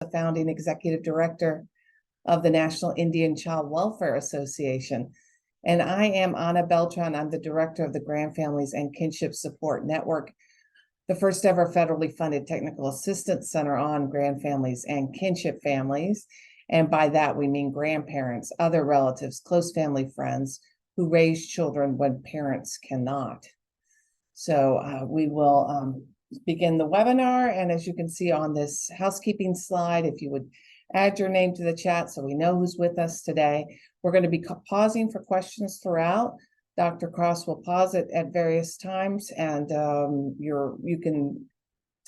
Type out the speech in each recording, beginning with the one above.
the founding executive director of the National Indian Child Welfare Association. And I am Ana Beltran. I'm the director of the Grandfamilies and Kinship Support Network, the first ever federally funded technical assistance center on grandfamilies and kinship families. And by that, we mean grandparents, other relatives, close family friends who raise children when parents cannot. So we will begin the webinar. And as you can see on this housekeeping slide, if you would add your name to the chat so we know who's with us today. We're going to be pausing for questions throughout. Dr. Cross will pause it at various times, and you can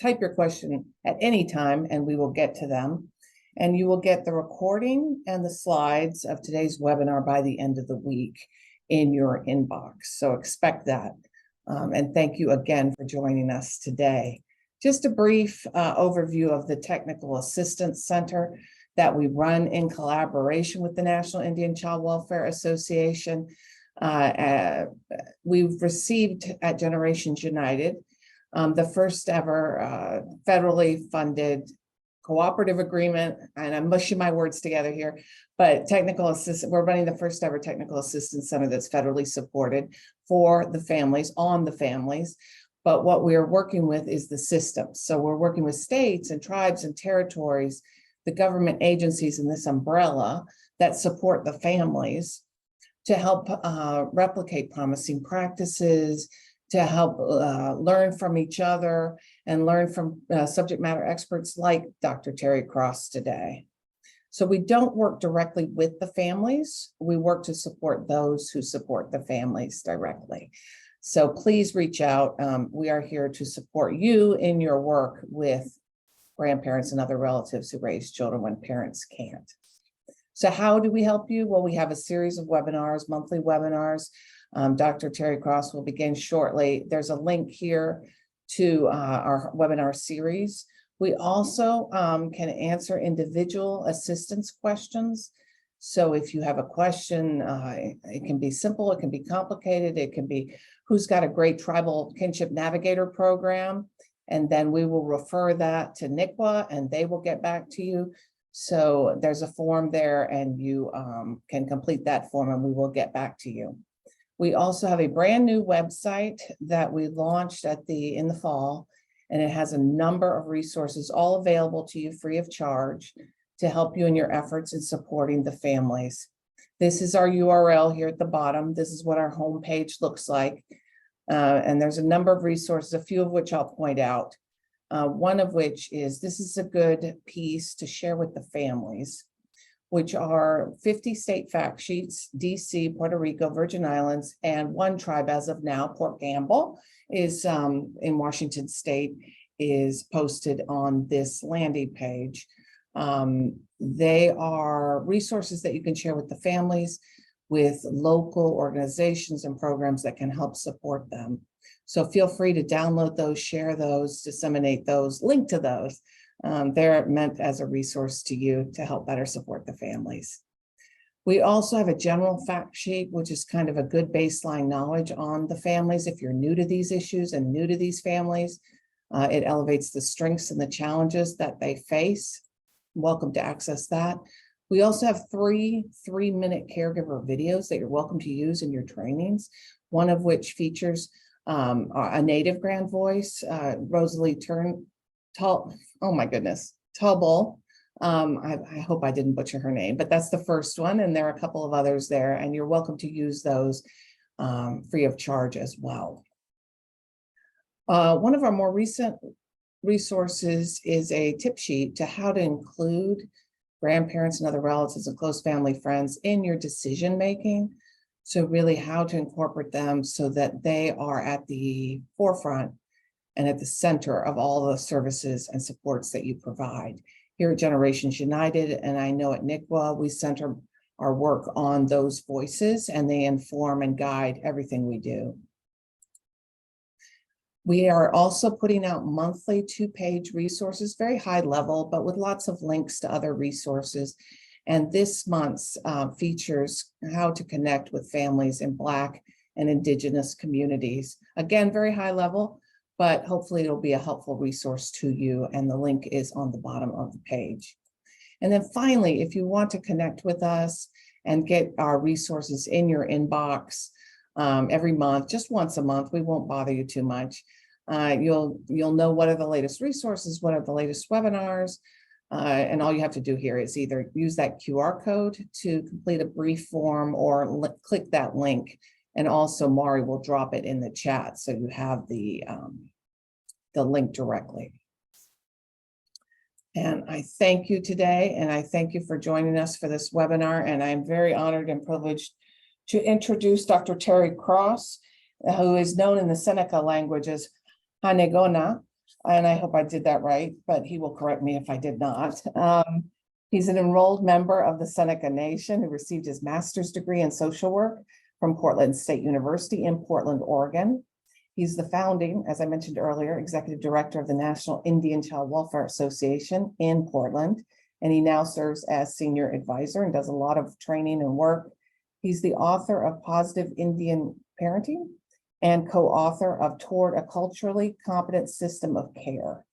type your question at any time and we will get to them. And you will get the recording and the slides of today's webinar by the end of the week in your inbox. So expect that. And thank you again for joining us today. Just a brief overview of the Technical Assistance Center that we run in collaboration with the National Indian Child Welfare Association. We've received at Generations United the first ever federally funded cooperative agreement, and I'm mushing my words together here, but we're running the first ever technical assistance center that's federally supported for the families, on the families. But what we're working with is the system. So we're working with states and tribes and territories, the government agencies in this umbrella that support the families to help replicate promising practices, to help learn from each other and learn from subject matter experts like Dr. Terry Cross today. So we don't work directly with the families. We work to support those who support the families directly. So please reach out. We are here to support you in your work with grandparents and other relatives who raise children when parents can't. So how do we help you? Well, we have a series of webinars, monthly webinars. Dr. Terry Cross will begin shortly. There's a link here to our webinar series. We also can answer individual assistance questions. So if you have a question, it can be simple, it can be complicated, it can be who's got a great tribal kinship navigator program, and then we will refer that to NICWA and they will get back to you. So there's a form there and you can complete that form and we will get back to you. We also have a brand new website that we launched in the fall, and it has a number of resources all available to you free of charge to help you in your efforts in supporting the families. This is our URL here at the bottom. This is what our homepage looks like. And there's a number of resources, a few of which I'll point out. One of which is, this is a good piece to share with the families, which are 50 state fact sheets, DC, Puerto Rico, Virgin Islands, and one tribe as of now, Port Gamble, is in Washington State, is posted on this landing page. They are resources that you can share with the families, with local organizations and programs that can help support them. So feel free to download those, share those, disseminate those, link to those. They're meant as a resource to you to help better support the families. We also have a general fact sheet, which is kind of a good baseline knowledge on the families. If you're new to these issues and new to these families, it elevates the strengths and the challenges that they face. Welcome to access that. We also have three 3-minute caregiver videos that you're welcome to use in your trainings, one of which features a native grand voice, Rosalie Tubble. I hope I didn't butcher her name, but that's the first one. And there are a couple of others there, and you're welcome to use those free of charge as well. One of our more recent resources is a tip sheet to how to include grandparents and other relatives and close family friends in your decision making. So really how to incorporate them so that they are at the forefront and at the center of all the services and supports that you provide. Here at Generations United, and I know at NICWA, we center our work on those voices and they inform and guide everything we do. We are also putting out monthly 2-page resources, very high level, but with lots of links to other resources. And this month's features how to connect with families in Black and Indigenous communities. Again, very high level, but hopefully it'll be a helpful resource to you, and the link is on the bottom of the page. And then finally, if you want to connect with us and get our resources in your inbox every month, just once a month, we won't bother you too much. You'll know what are the latest resources, what are the latest webinars, and all you have to do here is either use that QR code to complete a brief form or click that link. And also Mari will drop it in the chat so you have the link directly. And I thank you today, and I thank you for joining us for this webinar. And I'm very honored and privileged to introduce Dr. Terry Cross, who is known in the Seneca language as Hanegona. And I hope I did that right, but he will correct me if I did not. He's an enrolled member of the Seneca Nation who received his master's degree in social work from Portland State University in Portland, Oregon. He's the founding, as I mentioned earlier, executive director of the National Indian Child Welfare Association in Portland, and he now serves as senior advisor and does a lot of training and work. He's the author of Positive Indian Parenting and co-author of Toward a Culturally Competent System of Care.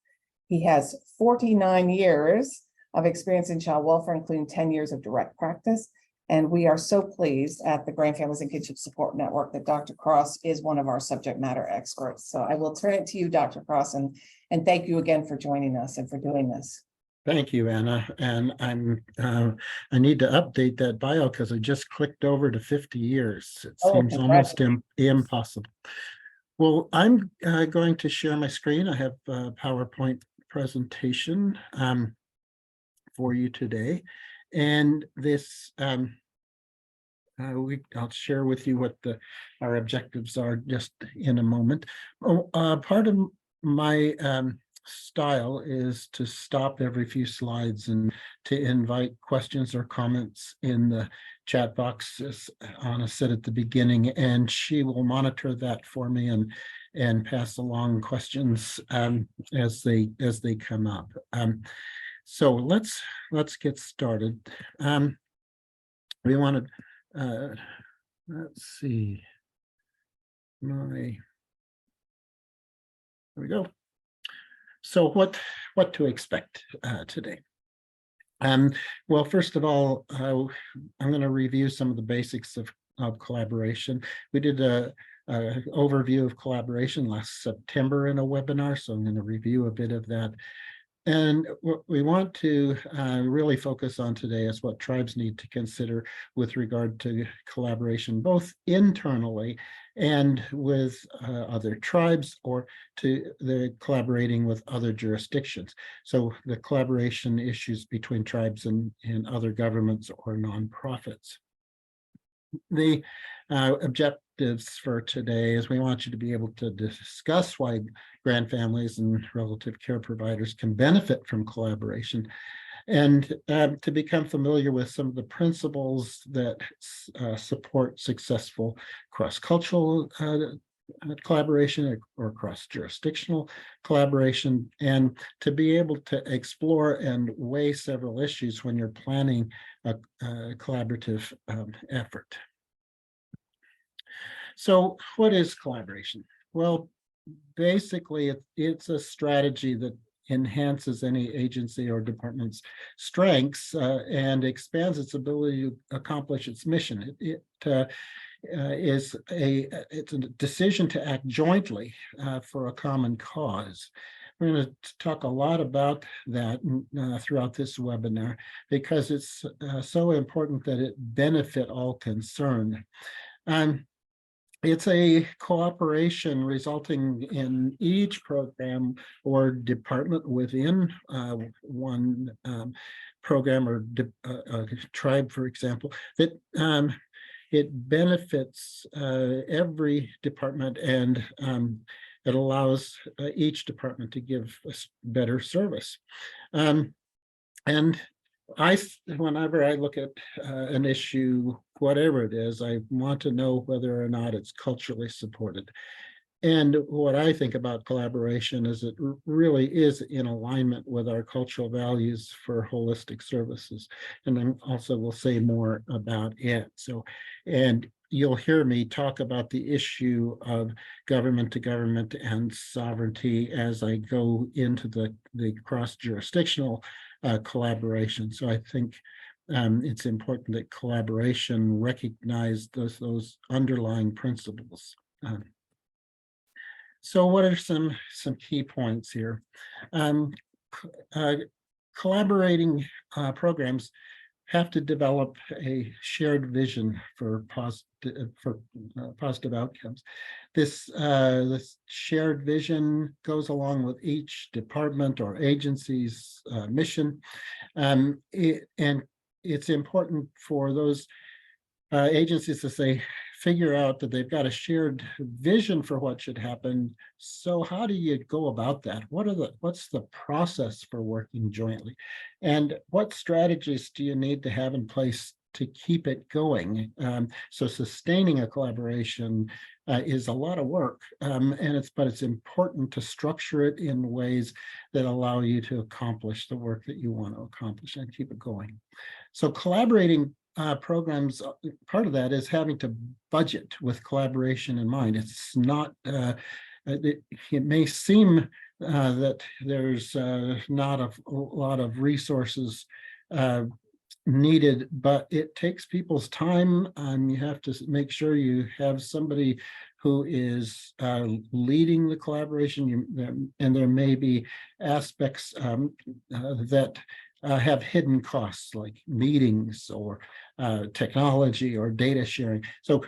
He has 49 years of experience in child welfare, including 10 years of direct practice. And we are so pleased at the Grandfamilies and Kinship Support Network that Dr. Cross is one of our subject matter experts. So I will turn it to you, Dr. Cross, and thank you again for joining us and for doing this. Thank you, Anna. And I need to update that bio because I just clicked over to 50 years. It seems almost impossible. Well, I'm going to share my screen. I have a PowerPoint presentation for you today. And this, I'll share with you what our objectives are just in a moment. Part of my style is to stop every few slides and to invite questions or comments in the chat box, as Anna said at the beginning, and she will monitor that for me and pass along questions as they come up. So let's get started. We want to let's see. There we go. So what to expect today? Well, first of all, I'm going to review some of the basics of collaboration. We did a overview of collaboration last September in a webinar, so I'm going to review a bit of that. And what we want to really focus on today is what tribes need to consider with regard to collaboration, both internally and with other tribes, or to the collaborating with other jurisdictions. So the collaboration issues between tribes and other governments or nonprofits. The objectives for today is we want you to be able to discuss why grandfamilies and relative care providers can benefit from collaboration, and to become familiar with some of the principles that support successful cross-cultural collaboration or cross-jurisdictional collaboration, and to be able to explore and weigh several issues when you're planning a collaborative effort. So what is collaboration? Well, basically, it's a strategy that enhances any agency or department's strengths and expands its ability to accomplish its mission. It's a decision to act jointly for a common cause. We're going to talk a lot about that throughout this webinar because it's so important that it benefit all concerned. It's a cooperation resulting in each program or department within one program or tribe, for example, that it benefits every department, and it allows each department to give a better service. And whenever I look at an issue, whatever it is, I want to know whether or not it's culturally supported. And what I think about collaboration is it really is in alignment with our cultural values for holistic services. And then also we'll say more about it. So, and you'll hear me talk about the issue of government to government and sovereignty as I go into the cross-jurisdictional collaboration. So I think it's important that collaboration recognize those underlying principles. So what are some key points here? Collaborating programs have to develop a shared vision for positive outcomes. This shared vision goes along with each department or agency's mission, and it's important for those agencies to say, figure out that they've got a shared vision for what should happen. So how do you go about that? What's the process for working jointly? And what strategies do you need to have in place to keep it going? So sustaining a collaboration is a lot of work, but it's important to structure it in ways that allow you to accomplish the work that you want to accomplish and keep it going. So collaborating programs, part of that is having to budget with collaboration in mind. It's not, it may seem that there's not a lot of resources needed, but it takes people's time. You have to make sure you have somebody who is leading the collaboration, and there may be aspects that have hidden costs like meetings or technology or data sharing. So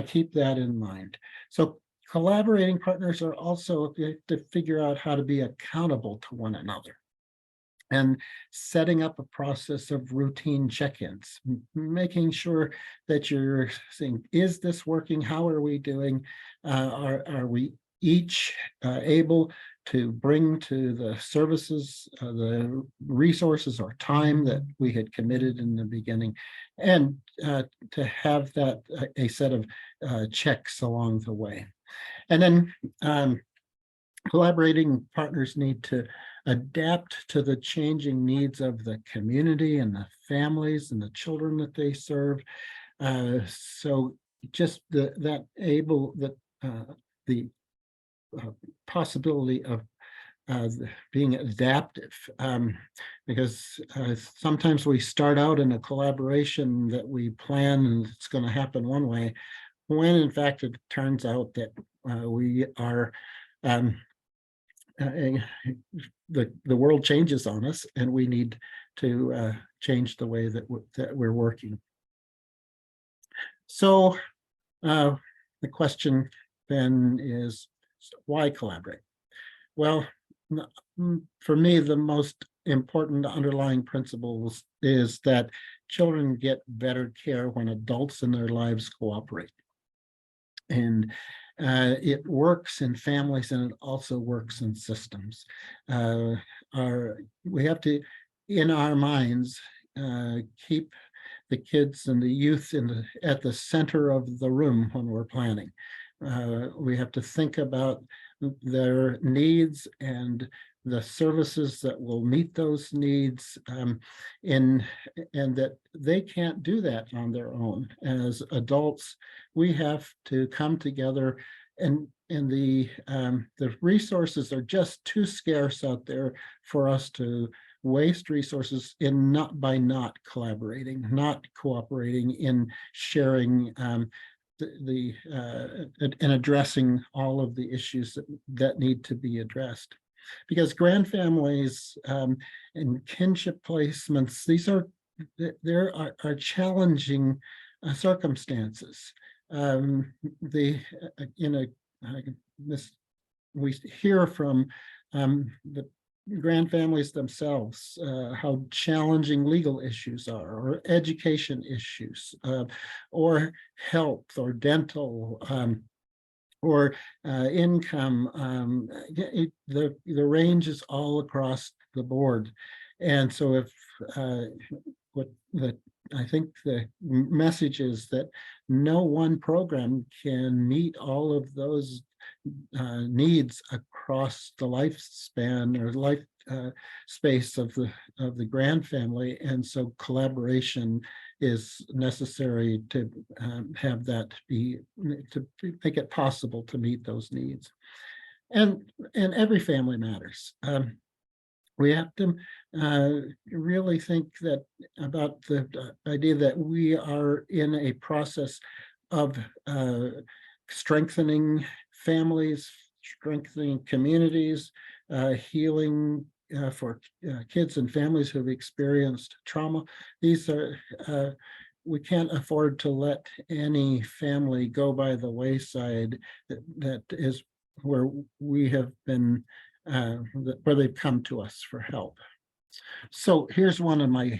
keep that in mind. So collaborating partners are also to figure out how to be accountable to one another and setting up a process of routine check-ins, making sure that you're saying, is this working? How are we doing? Are we each able to bring to the services the resources or time that we had committed in the beginning, and to have that a set of checks along the way. And then collaborating partners need to adapt to the changing needs of the community and the families and the children that they serve. So just the possibility of being adaptive, because sometimes we start out in a collaboration that we plan and it's going to happen one way, when in fact it turns out that we are the world changes on us, and we need to change the way that we're working. So the question then is, why collaborate? Well, for me, the most important underlying principles is that children get better care when adults in their lives cooperate. And it works in families, and it also works in systems. We have to, in our minds, keep the kids and the youth at the center of the room when we're planning. We have to think about their needs and the services that will meet those needs, and that they can't do that on their own. As adults, we have to come together, and the resources are just too scarce out there for us to waste resources in not collaborating, not cooperating in sharing and addressing all of the issues that need to be addressed. Because grandfamilies and kinship placements, there are challenging circumstances. We hear from the grandfamilies themselves how challenging legal issues are, or education issues, or health or dental, or income. The range is all across the board. And so if I think the message is that no one program can meet all of those needs across the lifespan or life space of the grand family, and so collaboration is necessary to have that be to make it possible to meet those needs. And every family matters. We have to really think that about the idea that we are in a process of strengthening families, strengthening communities, healing for kids and families who've experienced trauma. These are we can't afford to let any family go by the wayside. That is where we have been, where they've come to us for help. So here's one of my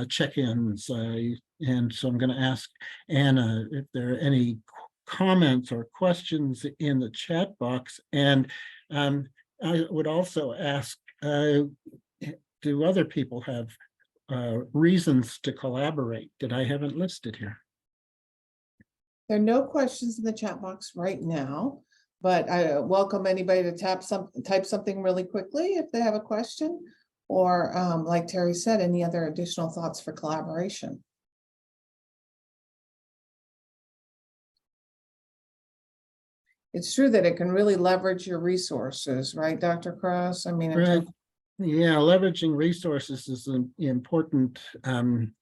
check-ins, and so I'm going to ask Anna if there are any comments or questions in the chat box, and I would also ask, do other people have reasons to collaborate that I haven't listed here? There are no questions in the chat box right now, but I welcome anybody to type something really quickly if they have a question, or like Terry said, any other additional thoughts for collaboration. It's true that it can really leverage your resources, right, Dr. Cross? I mean, Right. Yeah, leveraging resources is an important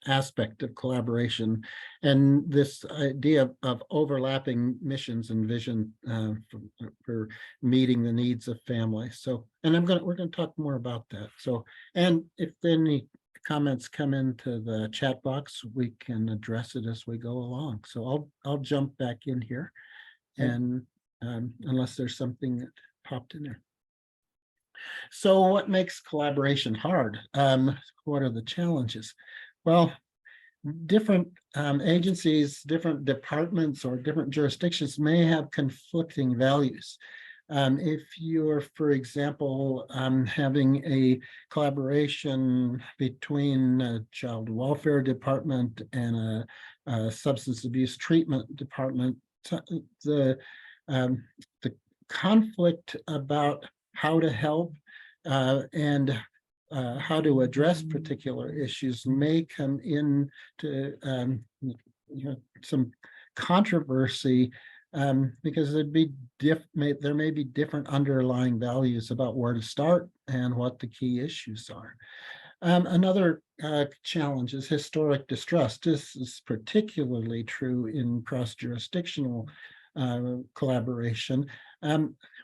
aspect of collaboration, and this idea of overlapping missions and vision for meeting the needs of families. So, and we're going to talk more about that. So, and if any comments come into the chat box, we can address it as we go along. So I'll jump back in here, and unless there's something that popped in there. So what makes collaboration hard? What are the challenges? Well, different agencies, different departments, or different jurisdictions may have conflicting values. If you're, for example, having a collaboration between a child welfare department and a substance abuse treatment department, the conflict about how to help and how to address particular issues may come into some controversy, because there may be different underlying values about where to start and what the key issues are. Another challenge is historic distrust. This is particularly true in cross-jurisdictional collaboration.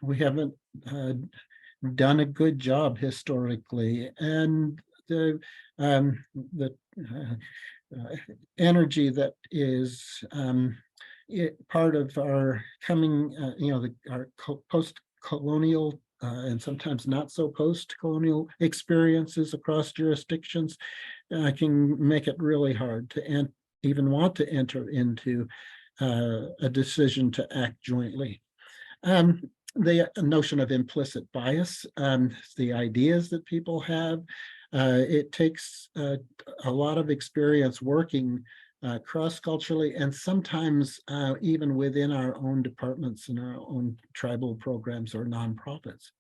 We haven't done a good job historically, and the energy that is part of our coming, our post-colonial and sometimes not so post-colonial experiences across jurisdictions can make it really hard to even want to enter into a decision to act jointly. The notion of implicit bias, the ideas that people have, it takes a lot of experience working cross-culturally, and sometimes even within our own departments and our own tribal programs or nonprofits.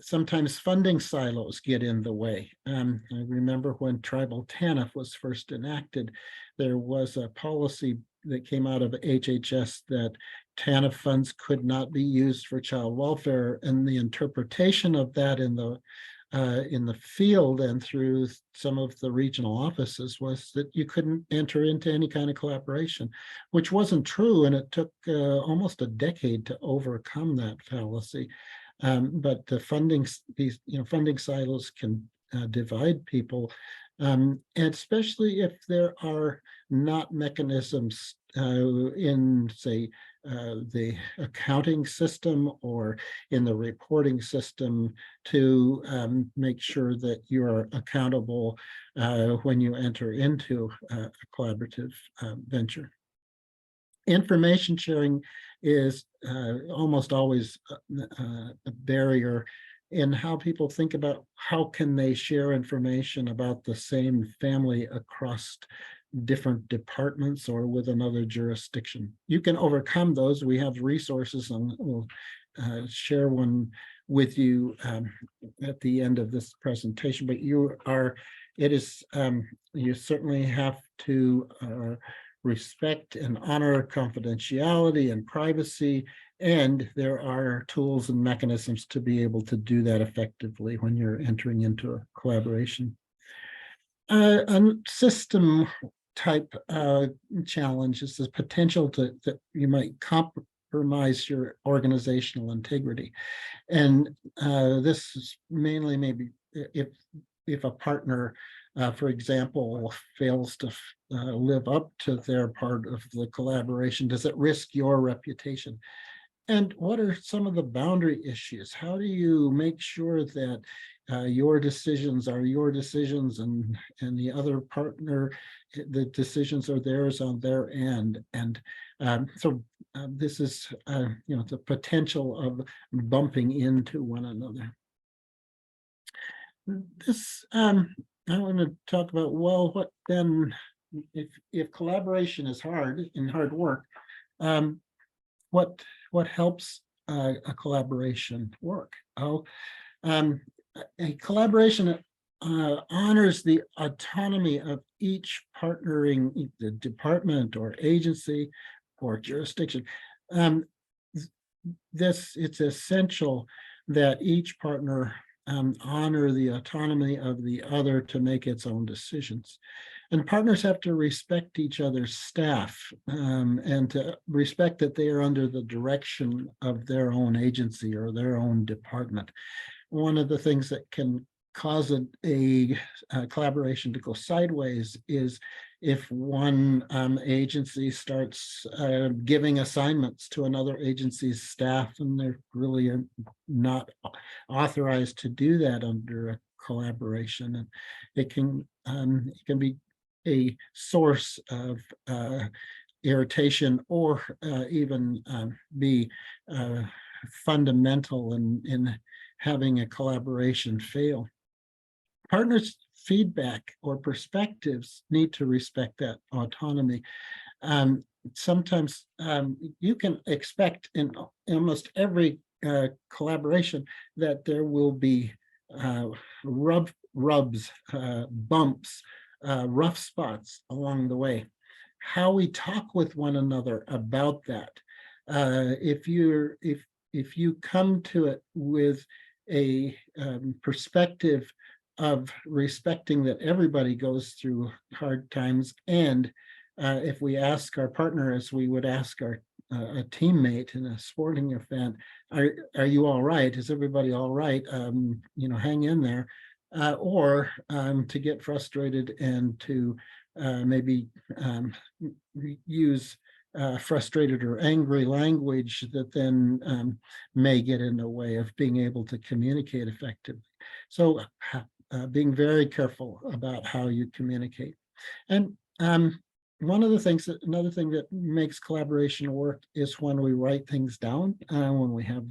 Sometimes funding silos get in the way. I remember when tribal TANF was first enacted, there was a policy that came out of HHS that TANF funds could not be used for child welfare, and the interpretation of that in the field and through some of the regional offices was that you couldn't enter into any kind of collaboration, which wasn't true, and it took almost a decade to overcome that fallacy. But the funding silos can divide people, and especially if there are not mechanisms in, say, the accounting system or in the reporting system to make sure that you're accountable when you enter into a collaborative venture. Information sharing is almost always a barrier in how people think about how can they share information about the same family across different departments or with another jurisdiction. You can overcome those. We have resources, and we'll share one with you at the end of this presentation, but you certainly have to respect and honor confidentiality and privacy, and there are tools and mechanisms to be able to do that effectively when you're entering into a collaboration. A system type challenge is the potential that you might compromise your organizational integrity. And this is mainly maybe if a partner, for example, fails to live up to their part of the collaboration, does it risk your reputation? And what are some of the boundary issues? How do you make sure that your decisions are your decisions and the other partner, the decisions are theirs on their end? And this is, the potential of bumping into one another. This, I want to talk about, well, what then, if collaboration is hard work, what helps a collaboration work? A collaboration honors the autonomy of each partnering the department or agency or jurisdiction. It's essential that each partner honor the autonomy of the other to make its own decisions. And partners have to respect each other's staff and to respect that they are under the direction of their own agency or their own department. One of the things that can cause a collaboration to go sideways is if one agency starts giving assignments to another agency's staff, and they're really not authorized to do that under a collaboration. And it can be a source of irritation or even be fundamental in having a collaboration fail. Partners' feedback or perspectives need to respect that autonomy. Sometimes you can expect in almost every collaboration that there will be rubs, bumps, rough spots along the way. How we talk with one another about that. If you come to it with a perspective of respecting that everybody goes through hard times, and if we ask our partner, as we would ask a teammate in a sporting event, are you all right? Is everybody all right? Hang in there. Or to get frustrated and to maybe use frustrated or angry language that then may get in the way of being able to communicate effectively. So being very careful about how you communicate. And another thing that makes collaboration work is when we write things down, when we have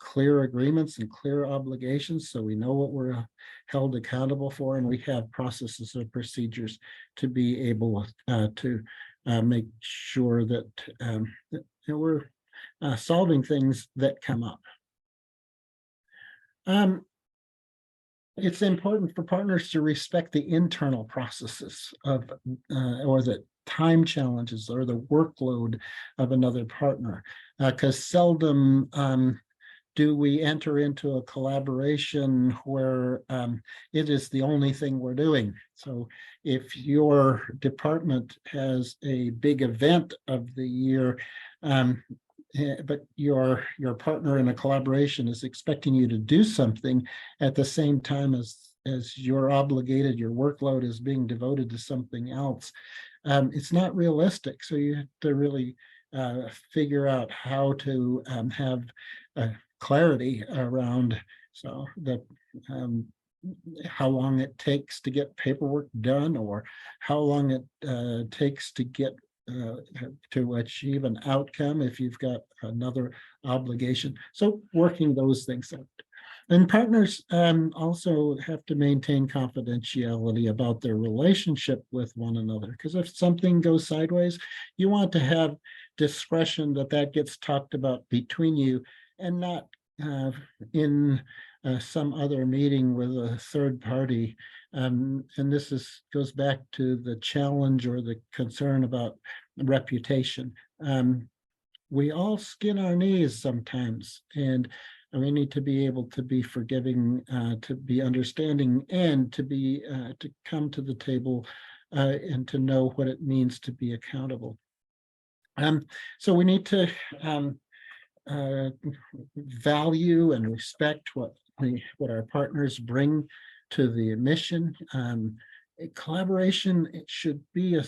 clear agreements and clear obligations, so we know what we're held accountable for, and we have processes or procedures to be able to make sure that, we're solving things that come up. It's important for partners to respect the internal processes of or the time challenges or the workload of another partner, because seldom do we enter into a collaboration where it is the only thing we're doing. So if your department has a big event of the year, but your partner in a collaboration is expecting you to do something at the same time as you're obligated, your workload is being devoted to something else, it's not realistic. So you have to really figure out how to have clarity around how long it takes to get paperwork done, or how long it takes to get to achieve an outcome if you've got another obligation. So working those things out. And partners also have to maintain confidentiality about their relationship with one another, because if something goes sideways, you want to have discretion that gets talked about between you and not in some other meeting with a third party, and this goes back to the challenge or the concern about reputation. We all skin our knees sometimes, and we need to be able to be forgiving, to be understanding, and to come to the table and to know what it means to be accountable. So we need to value and respect what our partners bring to the mission. Collaboration, it should be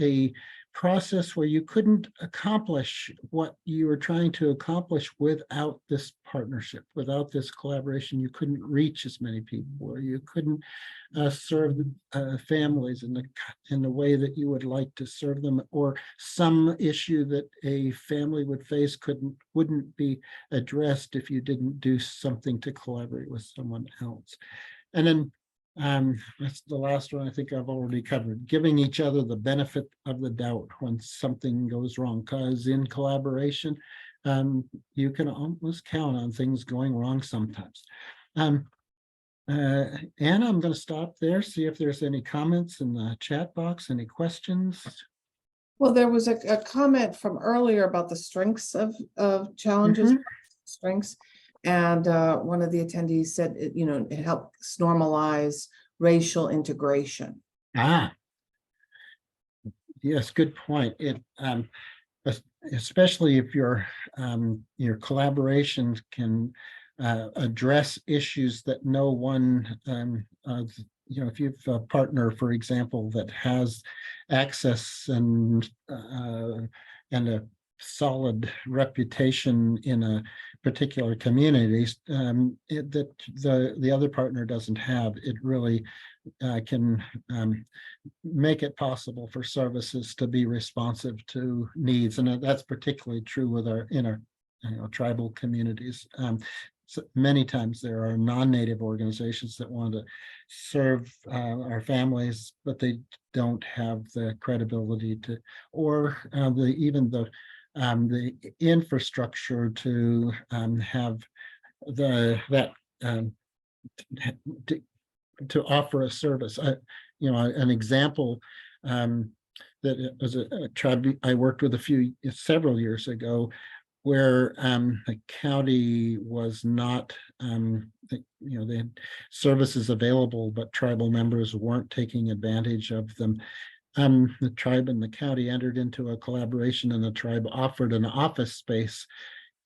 a process where you couldn't accomplish what you were trying to accomplish without this partnership, without this collaboration. You couldn't reach as many people, or you couldn't serve families in the way that you would like to serve them, or some issue that a family would face wouldn't be addressed if you didn't do something to collaborate with someone else. And then that's the last one I think I've already covered, giving each other the benefit of the doubt when something goes wrong, because in collaboration, you can almost count on things going wrong sometimes. Anna, I'm going to stop there, see if there's any comments in the chat box, any questions. Well, there was a comment from earlier about the strengths of challenges, strengths. And one of the attendees said, it helps normalize racial integration. Yes, good point. Especially if your collaboration can address issues that no one, if you have a partner, for example, that has access and a solid reputation in a particular community that the other partner doesn't have, it really can make it possible for services to be responsive to needs, and that's particularly true with our tribal communities. So many times there are non-native organizations that want to serve our families, but they don't have the credibility to, or even the infrastructure to have to offer a service. An example that was a tribe I worked with several years ago, where the county was not, they had services available, but tribal members weren't taking advantage of them. The tribe and the county entered into a collaboration, and the tribe offered an office space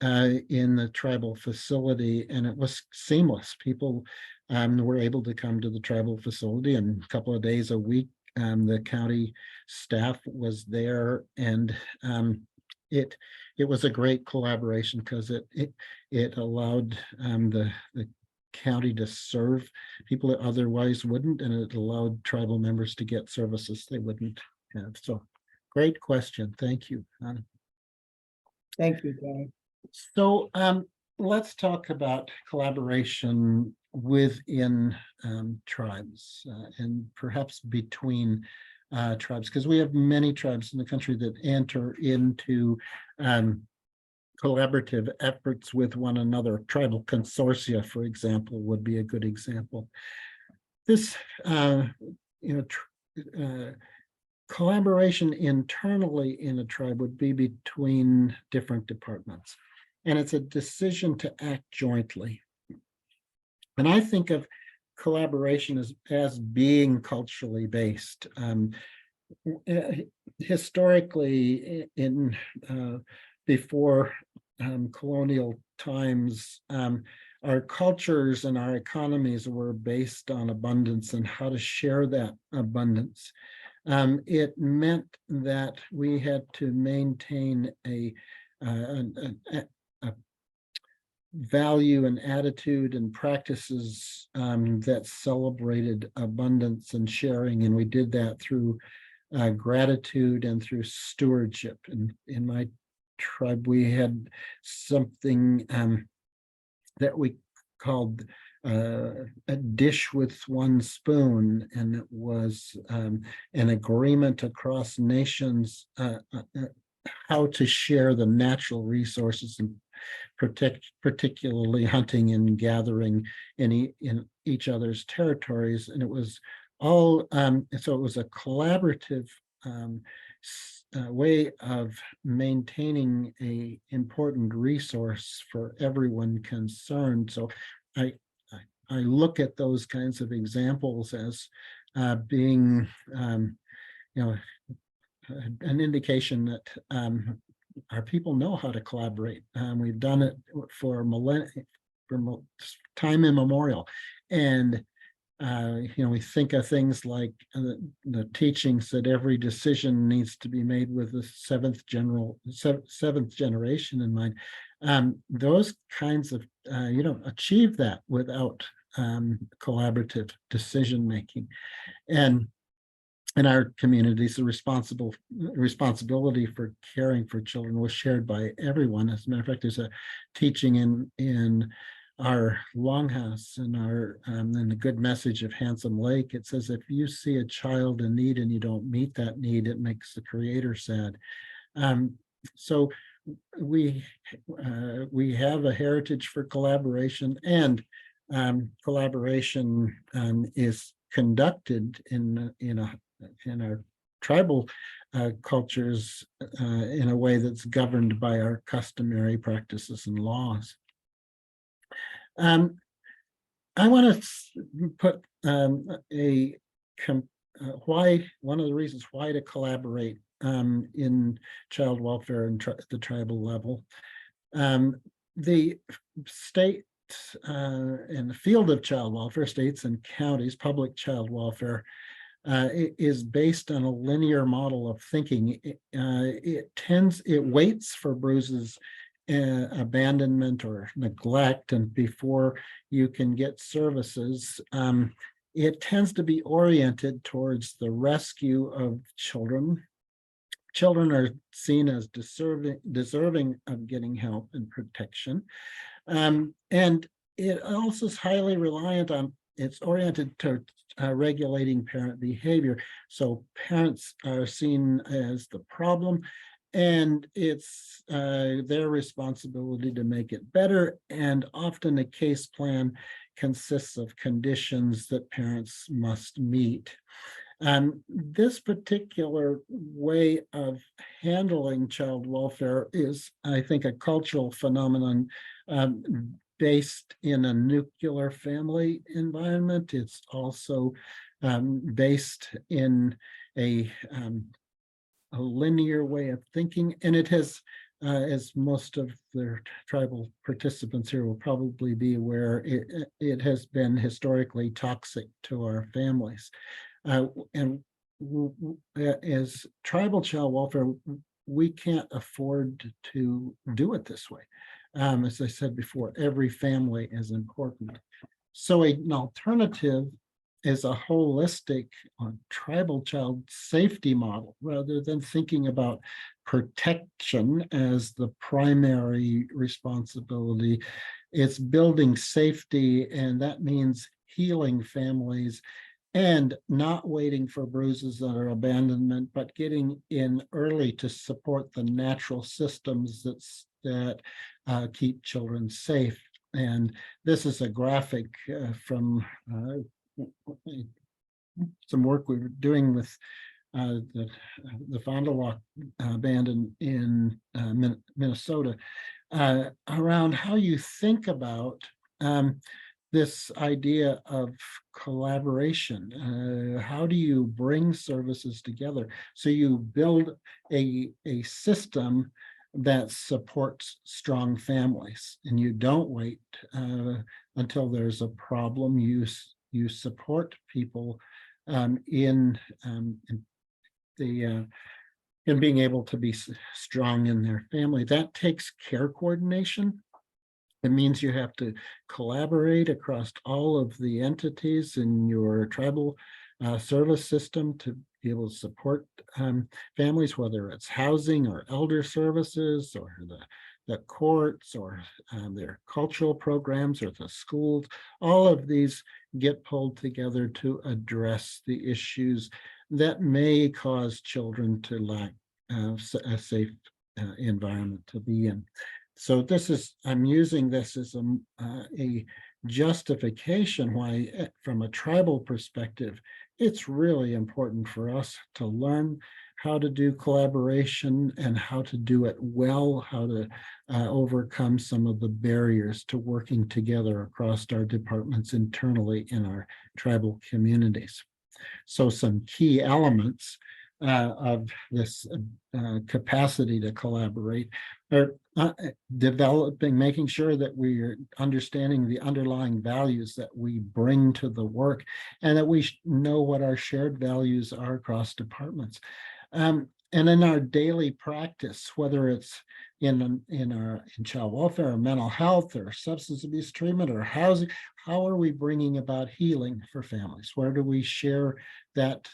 in the tribal facility, and it was seamless. People were able to come to the tribal facility, and a couple of days a week, the county staff was there, and it was a great collaboration because it allowed the county to serve people that otherwise wouldn't, and it allowed tribal members to get services they wouldn't have. So great question. Thank you. Thank you, Gary. So let's talk about collaboration within tribes and perhaps between tribes, because we have many tribes in the country that enter into collaborative efforts with one another. Tribal consortia, for example, would be a good example. This, collaboration internally in a tribe would be between different departments, and it's a decision to act jointly. And I think of collaboration as being culturally based. Historically, before colonial times, our cultures and our economies were based on abundance and how to share that abundance. It meant that we had to maintain a value and attitude and practices that celebrated abundance and sharing, and we did that through gratitude and through stewardship. And in my tribe, we had something that we called a dish with one spoon, and it was an agreement across nations how to share the natural resources and particularly hunting and gathering in each other's territories. And it was all, so it was a collaborative way of maintaining a important resource for everyone concerned. So I, I look at those kinds of examples as being, you know, an indication that our people know how to collaborate. We've done it for time immemorial, and we think of things like the teachings that every decision needs to be made with the seventh generation in mind. Those kinds of you don't achieve that without collaborative decision making, and in our communities, the responsibility for caring for children was shared by everyone. As a matter of fact, there's a teaching in our longhouse and in the good message of Handsome Lake. It says, if you see a child in need and you don't meet that need, it makes the Creator sad. So we have a heritage for collaboration, and collaboration is conducted in our tribal cultures in a way that's governed by our customary practices and laws. I want to put why, one of the reasons why to collaborate in child welfare and the tribal level. The state in the field of child welfare, states and counties, public child welfare, is based on a linear model of thinking. It waits for bruises, abandonment or neglect, and before you can get services, it tends to be oriented towards the rescue of children. Children are seen as deserving of getting help and protection. And it also is highly reliant on, it's oriented to regulating parent behavior. So parents are seen as the problem, and it's their responsibility to make it better. And often a case plan consists of conditions that parents must meet. This particular way of handling child welfare is, I think, a cultural phenomenon based in a nuclear family environment. It's also based in a linear way of thinking, and it has, as most of the tribal participants here will probably be aware, it has been historically toxic to our families. And as tribal child welfare, we can't afford to do it this way. As I said before, every family is important. So an alternative is a holistic tribal child safety model, rather than thinking about protection as the primary responsibility. It's building safety, and that means healing families and not waiting for bruises or abandonment, but getting in early to support the natural systems that keep children safe. And this is a graphic from some work we were doing with the Fond du Lac band in Minnesota around how you think about this idea of collaboration. How do you bring services together? So you build a system that supports strong families, and you don't wait until there's a problem. You support people in being able to be strong in their family. That takes care coordination. It means you have to collaborate across all of the entities in your tribal service system to be able to support families, whether it's housing or elder services or the courts or their cultural programs or the schools. All of these get pulled together to address the issues that may cause children to lack a safe environment to be in. So I'm using this as a justification why, from a tribal perspective, it's really important for us to learn how to do collaboration and how to do it well, how to overcome some of the barriers to working together across our departments internally in our tribal communities. So some key elements of this capacity to collaborate are developing, making sure that we are understanding the underlying values that we bring to the work, and that we know what our shared values are across departments. And in our daily practice, whether it's in child welfare or mental health or substance abuse treatment or housing, how are we bringing about healing for families? Where do we share that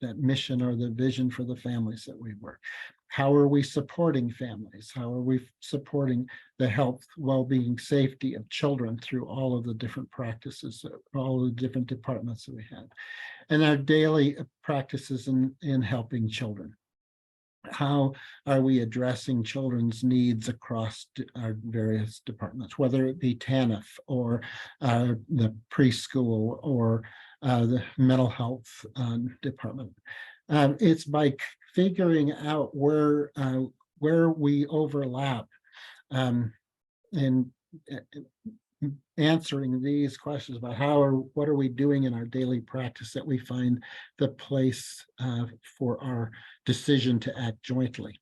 mission or the vision for the families that we work? How are we supporting families? How are we supporting the health, well-being, safety of children through all of the different practices, all the different departments that we have, and our daily practices in helping children? How are we addressing children's needs across our various departments, whether it be TANF or the preschool or the mental health department? It's by figuring out where we overlap and answering these questions about what are we doing in our daily practice, that we find the place for our decision to act jointly.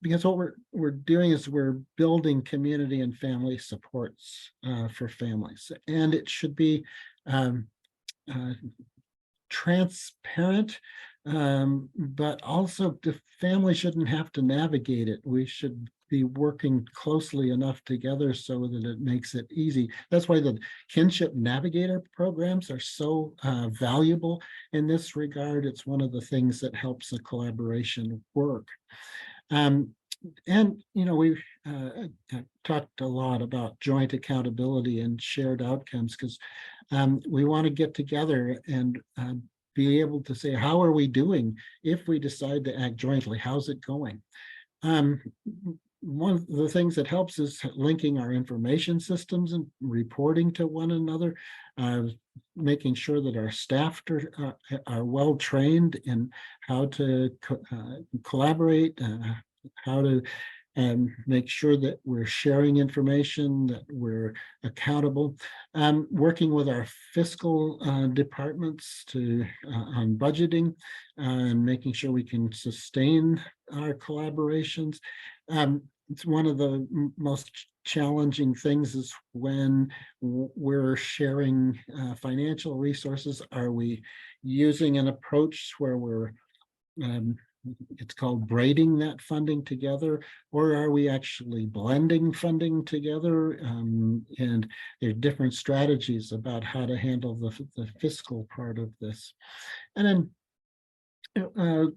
Because what we're doing is we're building community and family supports for families, and it should be transparent, but also the family shouldn't have to navigate it. We should be working closely enough together so that it makes it easy. That's why the kinship navigator programs are so valuable in this regard. It's one of the things that helps the collaboration work. And we've talked a lot about joint accountability and shared outcomes, because we want to get together and be able to say, how are we doing if we decide to act jointly? How's it going? One of the things that helps is linking our information systems and reporting to one another, making sure that our staff are well trained in how to collaborate, how to make sure that we're sharing information, that we're accountable, working with our fiscal departments on budgeting and making sure we can sustain our collaborations. It's one of the most challenging things is when we're sharing financial resources. Are we using an approach where we're it's called braiding that funding together, or are we actually blending funding together? And there are different strategies about how to handle the fiscal part of this. And then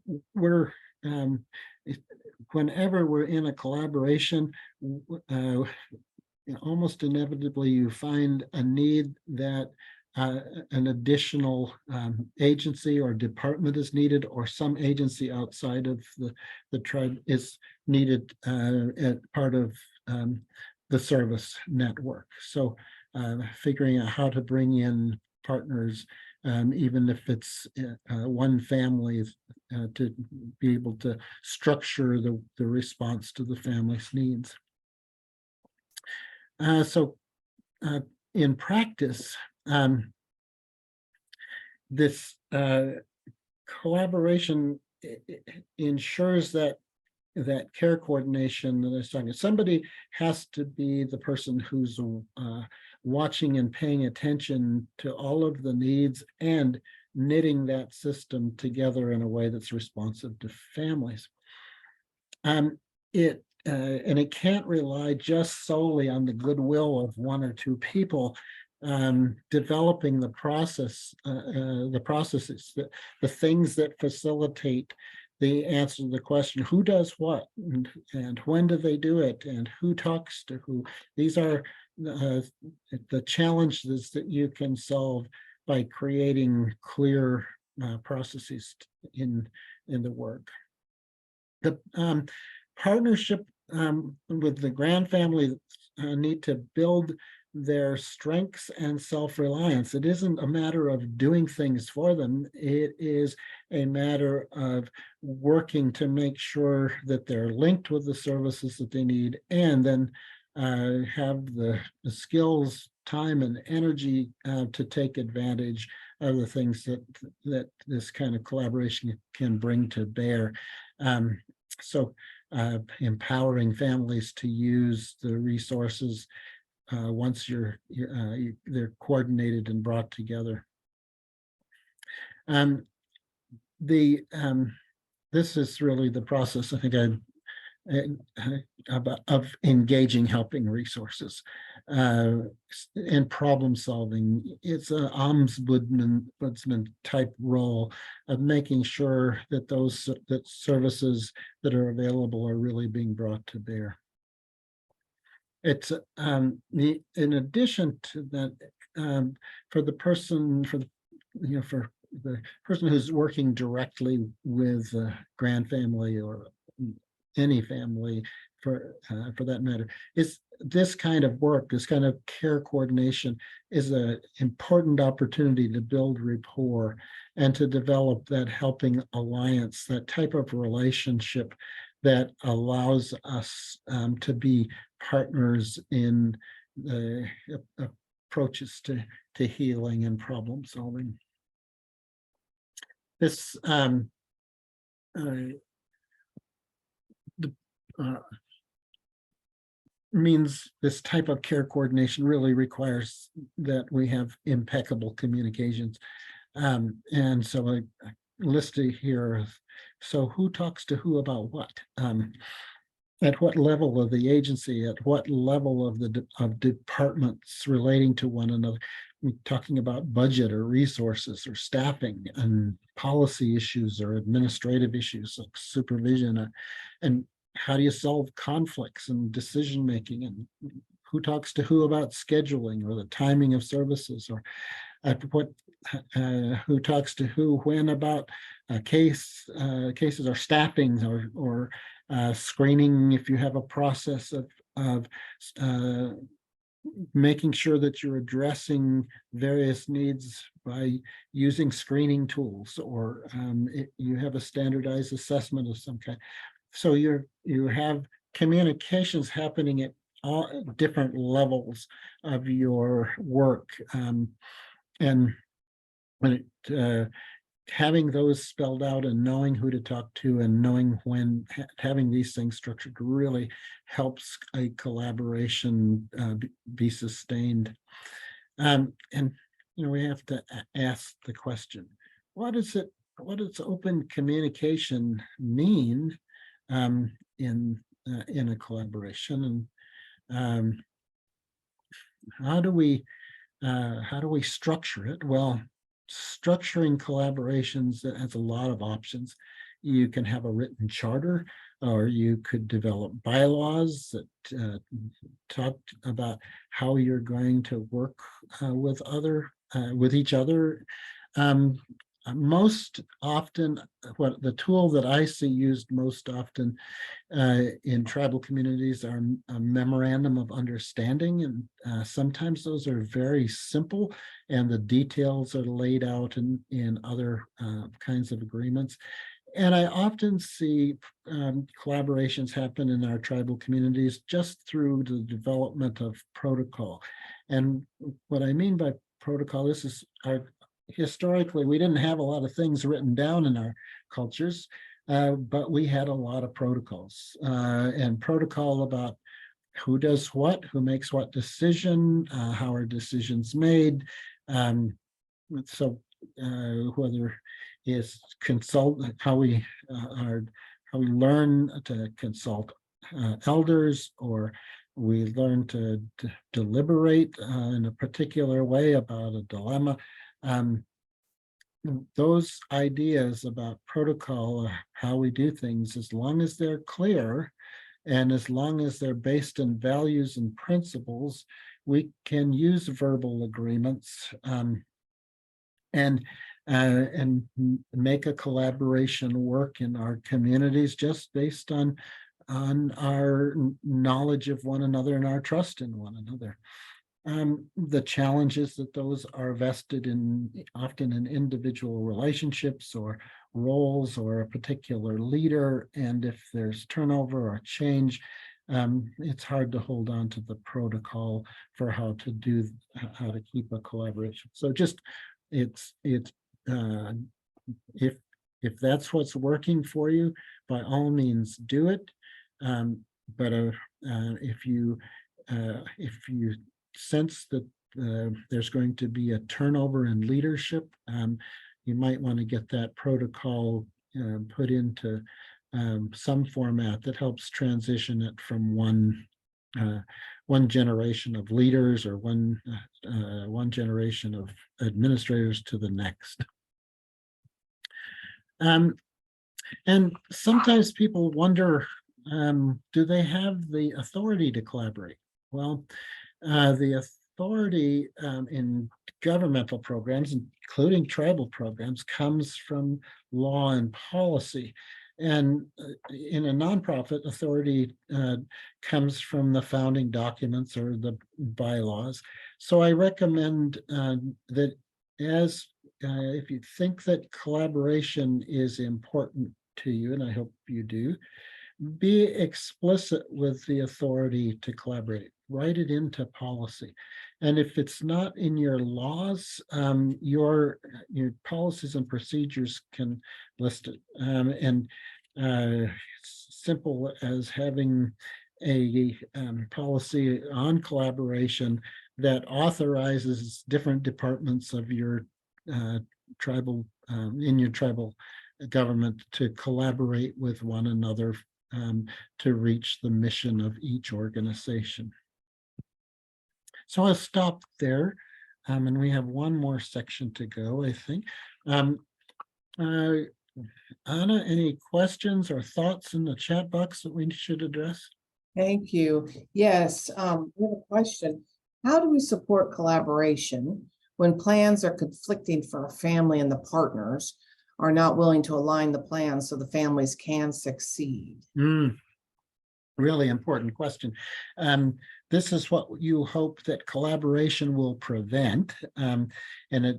whenever we're in a collaboration, almost inevitably you find a need that an additional agency or department is needed, or some agency outside of the tribe is needed as part of the service network. So figuring out how to bring in partners, even if it's one family, to be able to structure the response to the family's needs. So in practice, this collaboration ensures that care coordination that I was talking about. Somebody has to be the person who's watching and paying attention to all of the needs and knitting that system together in a way that's responsive to families. It can't rely just solely on the goodwill of one or two people developing the processes, the things that facilitate the answer to the question, who does what, and when do they do it, and who talks to who. These are the challenges that you can solve by creating clear processes in the work. The partnership with the grand family need to build their strengths and self-reliance. It isn't a matter of doing things for them. It is a matter of working to make sure that they're linked with the services that they need, and then have the skills, time, and energy to take advantage of the things that this kind of collaboration can bring to bear. So empowering families to use the resources once they're coordinated and brought together. This is really the process, I think, of engaging helping resources and problem solving. It's an ombudsman type role of making sure that that services that are available are really being brought to bear. It's in addition to that, for the person who's working directly with a grand family or any family for that matter, is this kind of work, this kind of care coordination is an important opportunity to build rapport and to develop that helping alliance, that type of relationship that allows us to be partners in the approaches to healing and problem solving. This means this type of care coordination really requires that we have impeccable communications. And so I listed here, so who talks to who about what? At what level of the agency, at what level of of departments relating to one another? We're talking about budget or resources or staffing and policy issues or administrative issues like supervision, and how do you solve conflicts and decision making, and who talks to who about scheduling or the timing of services, or at what who talks to who when about cases or staffing or screening, if you have a process of making sure that you're addressing various needs by using screening tools, or you have a standardized assessment of some kind. So you have communications happening at all different levels of your work, and when having those spelled out and knowing who to talk to and knowing when, having these things structured really helps a collaboration be sustained. And we have to ask the question, what does open communication mean in a collaboration, and how do we structure it? Well, structuring collaborations that has a lot of options. You can have a written charter, or you could develop bylaws that talk about how you're going to work with each other. Most often, what the tool that I see used most often in tribal communities are a memorandum of understanding, and sometimes those are very simple and the details are laid out in other kinds of agreements. And I often see collaborations happen in our tribal communities just through the development of protocol. And what I mean by protocol, this is historically, we didn't have a lot of things written down in our cultures, but we had a lot of protocols, and protocol about who does what, who makes what decision, how are decisions made. So whether it's how we learn to consult elders, or we learn to deliberate in a particular way about a dilemma. Those ideas about protocol, how we do things, as long as they're clear and as long as they're based in values and principles, we can use verbal agreements and make a collaboration work in our communities just based on on our knowledge of one another and our trust in one another. The challenges that those are vested in, often in individual relationships or roles or a particular leader. And if there's turnover or change, it's hard to hold on to the protocol for how to keep a collaboration. So just uh, if that's what's working for you, by all means do it. But if you sense that there's going to be a turnover in leadership, you might want to get that protocol put into some format that helps transition it from one generation of leaders or one generation of administrators to the next. And sometimes people wonder, do they have the authority to collaborate? Well, the authority in governmental programs, including tribal programs, comes from law and policy. And in a nonprofit, authority comes from the founding documents or the bylaws. So I recommend that if you think that collaboration is important to you, and I hope you do, be explicit with the authority to collaborate. Write it into policy. And if it's not in your laws, your policies and procedures can list it. And simple as having a policy on collaboration that authorizes different departments of your tribal government to collaborate with one another to reach the mission of each organization. So I'll stop there, and we have one more section to go, I think. Anna, any questions or thoughts in the chat box that we should address? Thank you. Yes, we have a question. How do we support collaboration when plans are conflicting for a family and the partners are not willing to align the plans so the families can succeed? Really important question. This is what you hope that collaboration will prevent. And if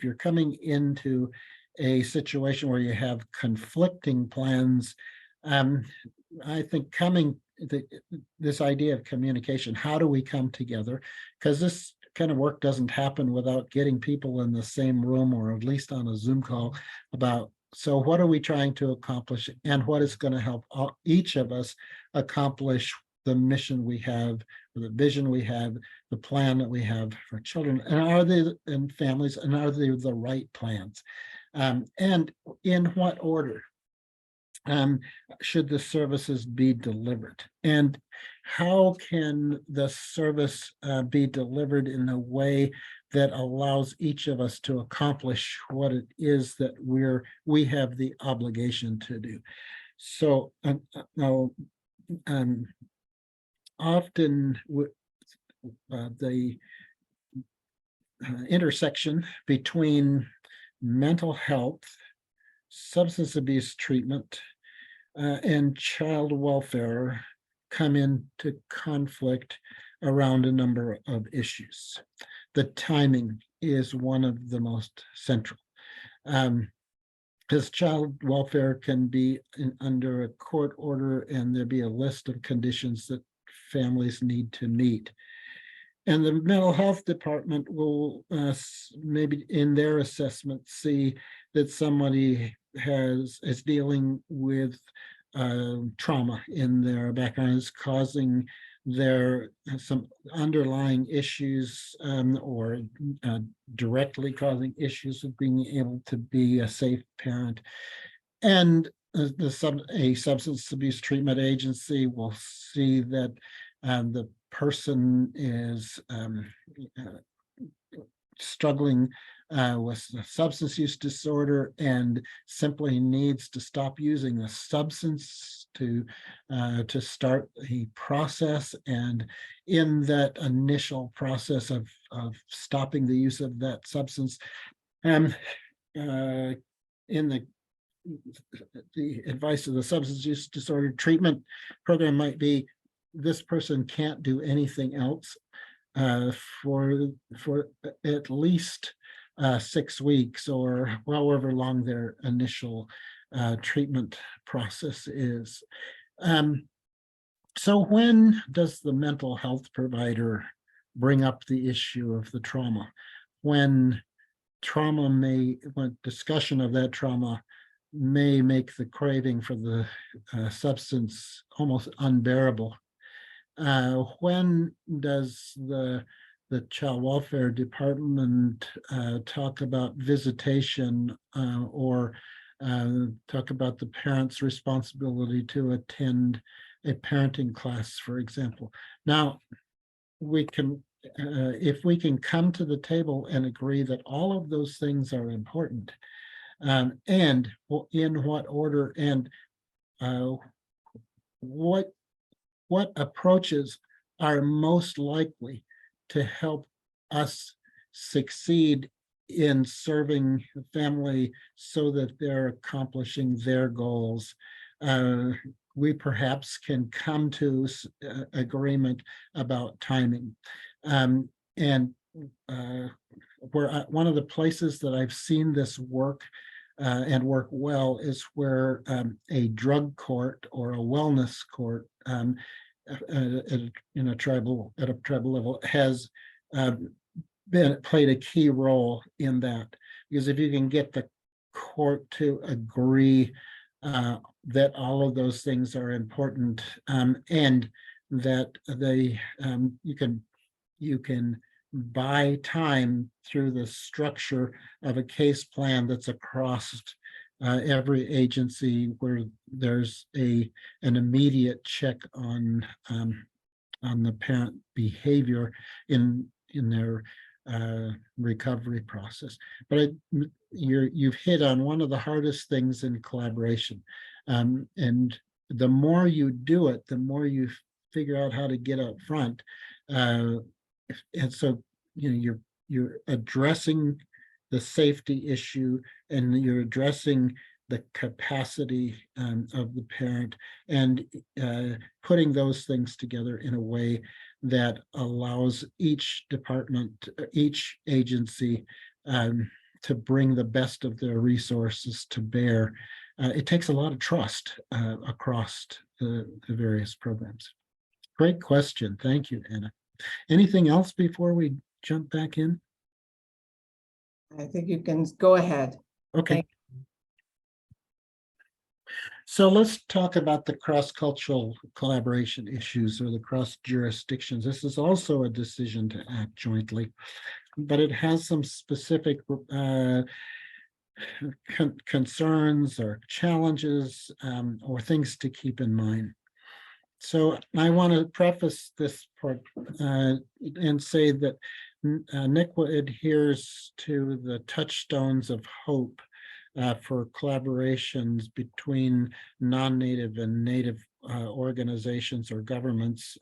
you're coming into a situation where you have conflicting plans, I think this idea of communication, how do we come together? Because this kind of work doesn't happen without getting people in the same room or at least on a Zoom call about, so what are we trying to accomplish and what is going to help each of us accomplish the mission we have, or the vision we have, the plan that we have for children, and are they and families, and are they the right plans? And in what order should the services be delivered? And how can the service be delivered in a way that allows each of us to accomplish what it is that we have the obligation to do? So now, often the intersection between mental health, substance abuse treatment, and child welfare come into conflict around a number of issues. The timing is one of the most central. Because child welfare can be under a court order and there be a list of conditions that families need to meet. And the mental health department will maybe in their assessment see that somebody is dealing with trauma in their background, is causing some underlying issues or directly causing issues of being able to be a safe parent. And a substance abuse treatment agency will see that the person is struggling with a substance use disorder and simply needs to stop using the substance to start a process. And in that initial process of stopping the use of that substance, in the the advice of the substance use disorder treatment program might be, this person can't do anything else uh, for at least 6 weeks or however long their initial treatment process is. So when does the mental health provider bring up the issue of the trauma? When discussion of that trauma may make the craving for the substance almost unbearable. When does the child welfare department talk about visitation or talk about the parent's responsibility to attend a parenting class, for example? Now, we can, if we can come to the table and agree that all of those things are important, and in what order, and what approaches are most likely to help us succeed in serving the family so that they're accomplishing their goals, we perhaps can come to agreement about timing. And one of the places that I've seen this work and work well is where a drug court or a wellness court at a tribal level has played a key role in that, because if you can get the court to agree that all of those things are important, and that you can buy time through the structure of a case plan that's across every agency, where there's an immediate check on the parent behavior in their recovery process. But you've hit on one of the hardest things in collaboration, and the more you do it, the more you figure out how to get up front, and so you're addressing the safety issue, and you're addressing the capacity of the parent, and putting those things together in a way that allows each department, each agency, to bring the best of their resources to bear. It takes a lot of trust across the various programs. Great question. Thank you, Anna. Anything else before we jump back in? I think you can go ahead. Okay. So let's talk about the cross-cultural collaboration issues, or the cross-jurisdictions. This is also a decision to act jointly, but it has some specific concerns or challenges, or things to keep in mind. So I want to preface this part and say that NICWA adheres to the touchstones of hope for collaborations between non-native and native organizations or governments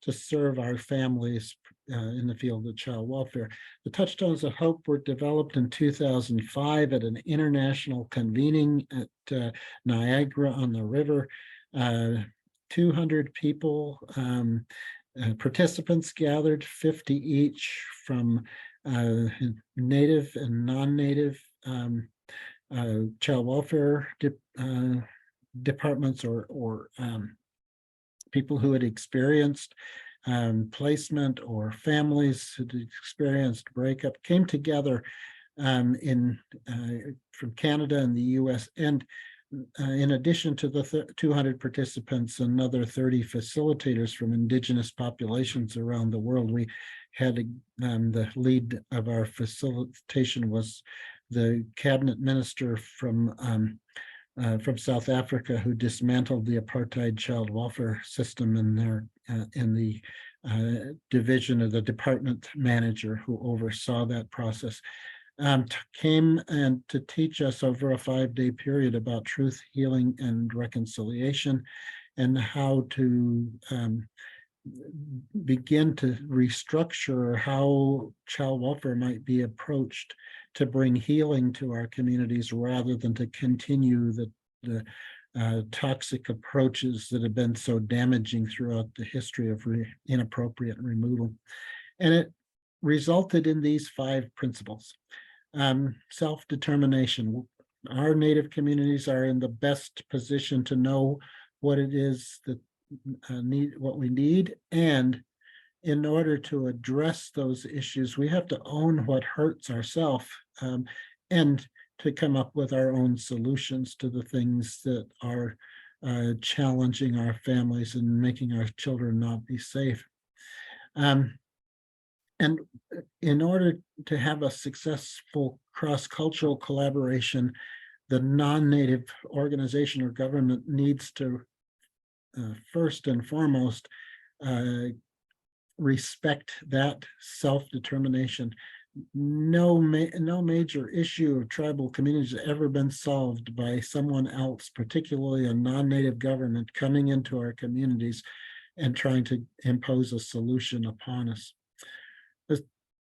to serve our families in the field of child welfare. The touchstones of hope were developed in 2005 at an international convening at Niagara on the River. 200 people, participants gathered, 50 each from native and non-native child welfare departments, or people who had experienced placement, or families who had experienced breakup, came together from Canada and the US. And in addition to the 200 participants, another 30 facilitators from Indigenous populations around the world. We had the lead of our facilitation was the cabinet minister from South Africa, who dismantled the apartheid child welfare system in the division of the department manager who oversaw that process. Came and to teach us over a 5-day period about truth, healing, and reconciliation, and how to begin to restructure how child welfare might be approached to bring healing to our communities rather than to continue the toxic approaches that have been so damaging throughout the history of inappropriate removal. And it resulted in these 5 principles. Self-determination. Our Native communities are in the best position to know what it is that what we need, and in order to address those issues, we have to own what hurts ourselves, and to come up with our own solutions to the things that are challenging our families and making our children not be safe. And in order to have a successful cross-cultural collaboration, the non-Native organization or government needs to first and foremost respect that self-determination. No major issue of tribal communities has ever been solved by someone else, particularly a non-Native government coming into our communities and trying to impose a solution upon us.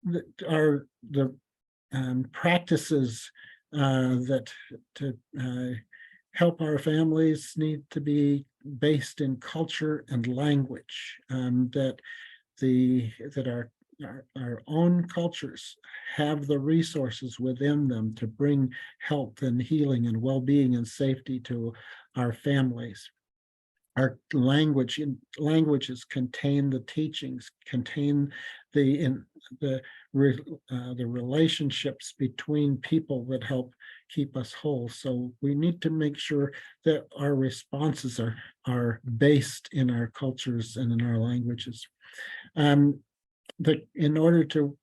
The practices that to help our families need to be based in culture and language, that our own cultures have the resources within them to bring health and healing and well-being and safety to our families. Our languages contain the teachings, contain the relationships between people that help keep us whole. So we need to make sure that our responses are based in our cultures and in our languages. In order to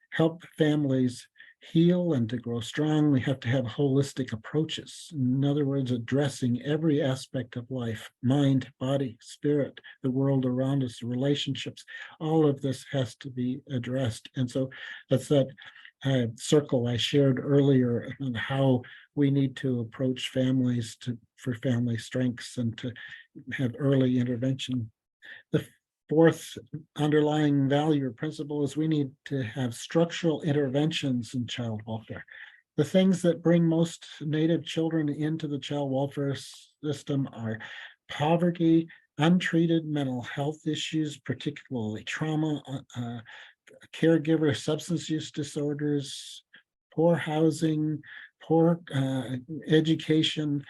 help families heal and to grow strong, we have to have holistic approaches. In other words, addressing every aspect of life, mind, body, spirit, the world around us, relationships. All of this has to be addressed. And so that's that circle I shared earlier on how we need to approach families for family strengths and to have early intervention. The 4th underlying value or principle is we need to have structural interventions in child welfare. The things that bring most Native children into the child welfare system are poverty, untreated mental health issues, particularly trauma, caregiver substance use disorders, poor housing, poor education.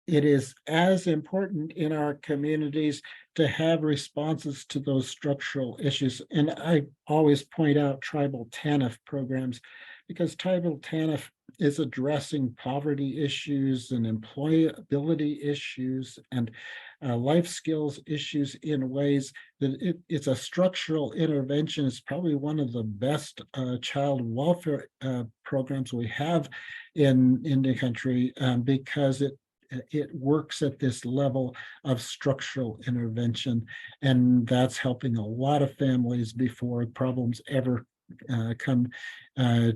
It is as important in our communities to have responses to those structural issues. And I always point out tribal TANF programs, because tribal TANF is addressing poverty issues and employability issues and life skills issues in ways that it's a structural intervention. It's probably one of the best child welfare programs we have in the country, because it works at this level of structural intervention, and that's helping a lot of families before problems ever come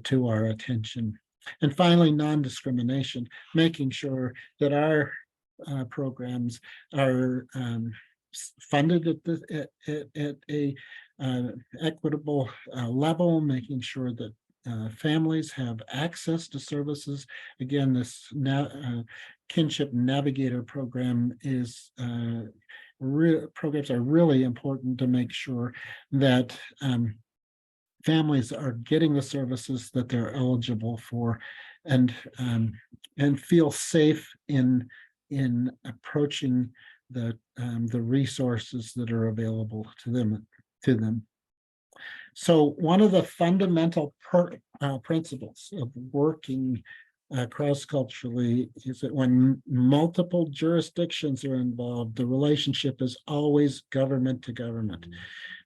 to our attention. And finally, non-discrimination, making sure that our programs are funded at a equitable level, making sure that families have access to services. Again, this Kinship Navigator program is programs are really important to make sure that families are getting the services that they're eligible for, and feel safe in approaching the resources that are available to them. So one of the fundamental principles of working cross-culturally is that when multiple jurisdictions are involved, the relationship is always government to government.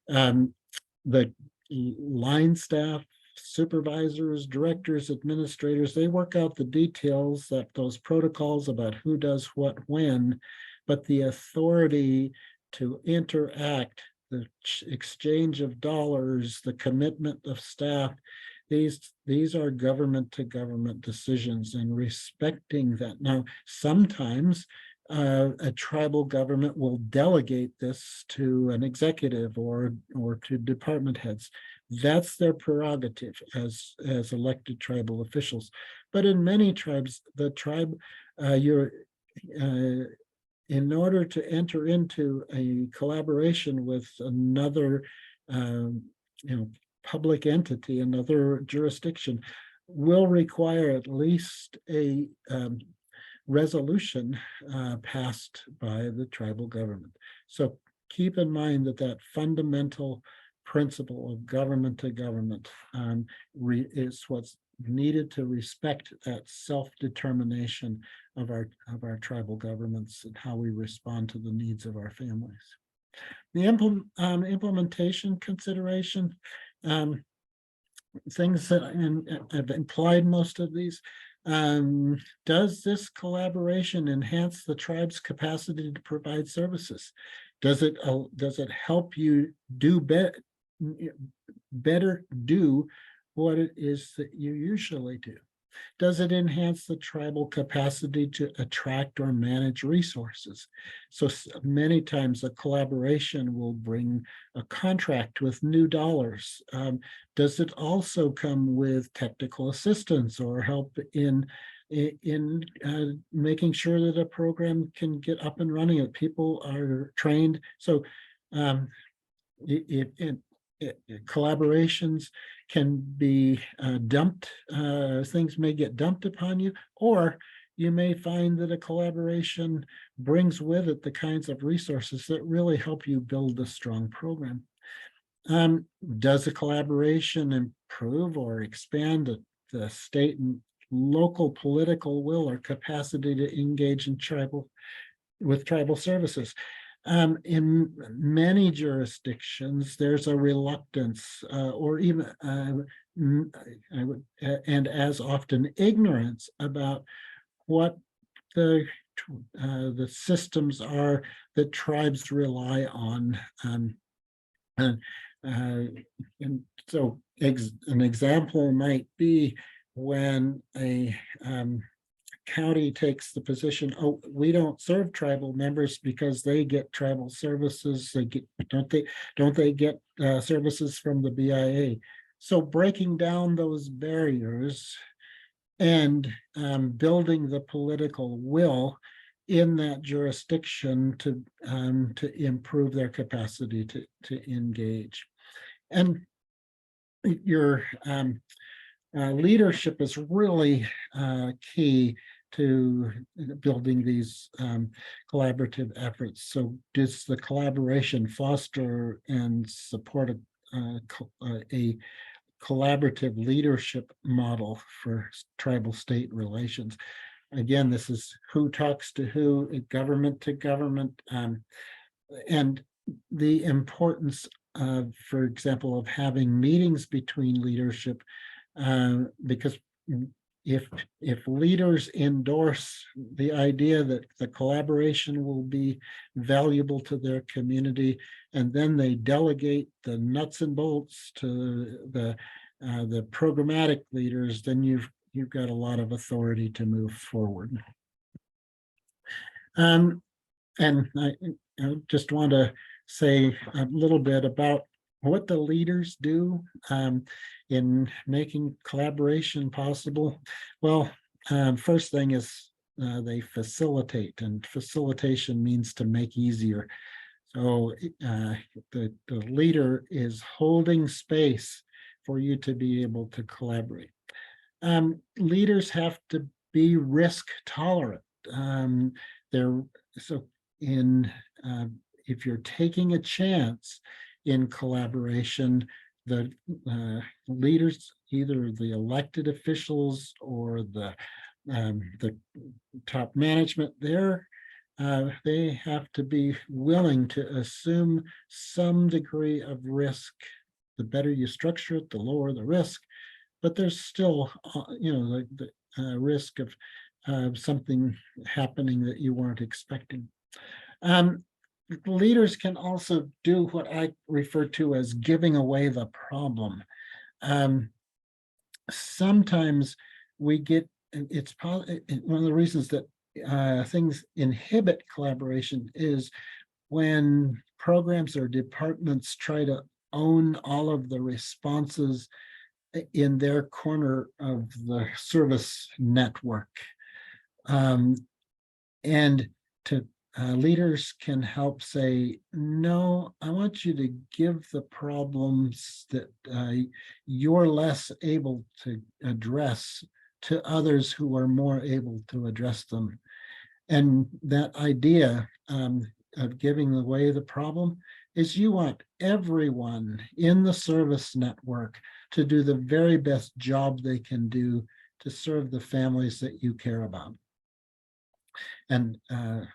The line staff, supervisors, directors, administrators, they work out the details, that those protocols about who does what when, but the authority to interact, the exchange of dollars, the commitment of staff, these are government to government decisions, and respecting that. Now, sometimes a tribal government will delegate this to an executive or to department heads, That's their prerogative as elected tribal officials. But in many tribes, the tribe, you're in order to enter into a collaboration with another, public entity, another jurisdiction, will require at least a resolution passed by the tribal government. So keep in mind that fundamental principle of government to government is what's needed to respect that self-determination of our tribal governments and how we respond to the needs of our families. The implementation consideration, things that I've implied most of these. Does this collaboration enhance the tribe's capacity to provide services? Does it help you do better do what it is that you usually do? Does it enhance the tribal capacity to attract or manage resources? So many times a collaboration will bring a contract with new dollars. Does it also come with technical assistance or help in making sure that a program can get up and running, that people are trained? So collaborations can be dumped, things may get dumped upon you, or you may find that a collaboration brings with it the kinds of resources that really help you build a strong program. Does a collaboration improve or expand the state and local political will or capacity to engage in tribal services? In many jurisdictions, there's a reluctance or even and as often ignorance about what the systems are that tribes rely on. And so an example might be when a county takes the position, oh, we don't serve tribal members because they get tribal services. Don't they get services from the BIA? So breaking down those barriers and building the political will in that jurisdiction to improve their capacity to engage. And your leadership is really key to building these collaborative efforts. So does the collaboration foster and support a collaborative leadership model for tribal state relations? Again, this is who talks to who, government to government, and the importance of, for example, of having meetings between leadership, because if leaders endorse the idea that the collaboration will be valuable to their community, and then they delegate the nuts and bolts to the programmatic leaders, then you've got a lot of authority to move forward. And I just want to say a little bit about what the leaders do in making collaboration possible. Well, first thing is they facilitate, and facilitation means to make easier. So the leader is holding space for you to be able to collaborate. Leaders have to be risk tolerant. If you're taking a chance in collaboration, the leaders, either the elected officials or the top management there, they have to be willing to assume some degree of risk. The better you structure it, the lower the risk, but there's still, the risk of something happening that you weren't expecting. Leaders can also do what I refer to as giving away the problem. Sometimes we get, one of the reasons that things inhibit collaboration is when programs or departments try to own all of the responses in their corner of the service network. And to leaders can help say, no, I want you to give the problems that you're less able to address to others who are more able to address them. And that idea of giving away the problem is you want everyone in the service network to do the very best job they can do to serve the families that you care about. And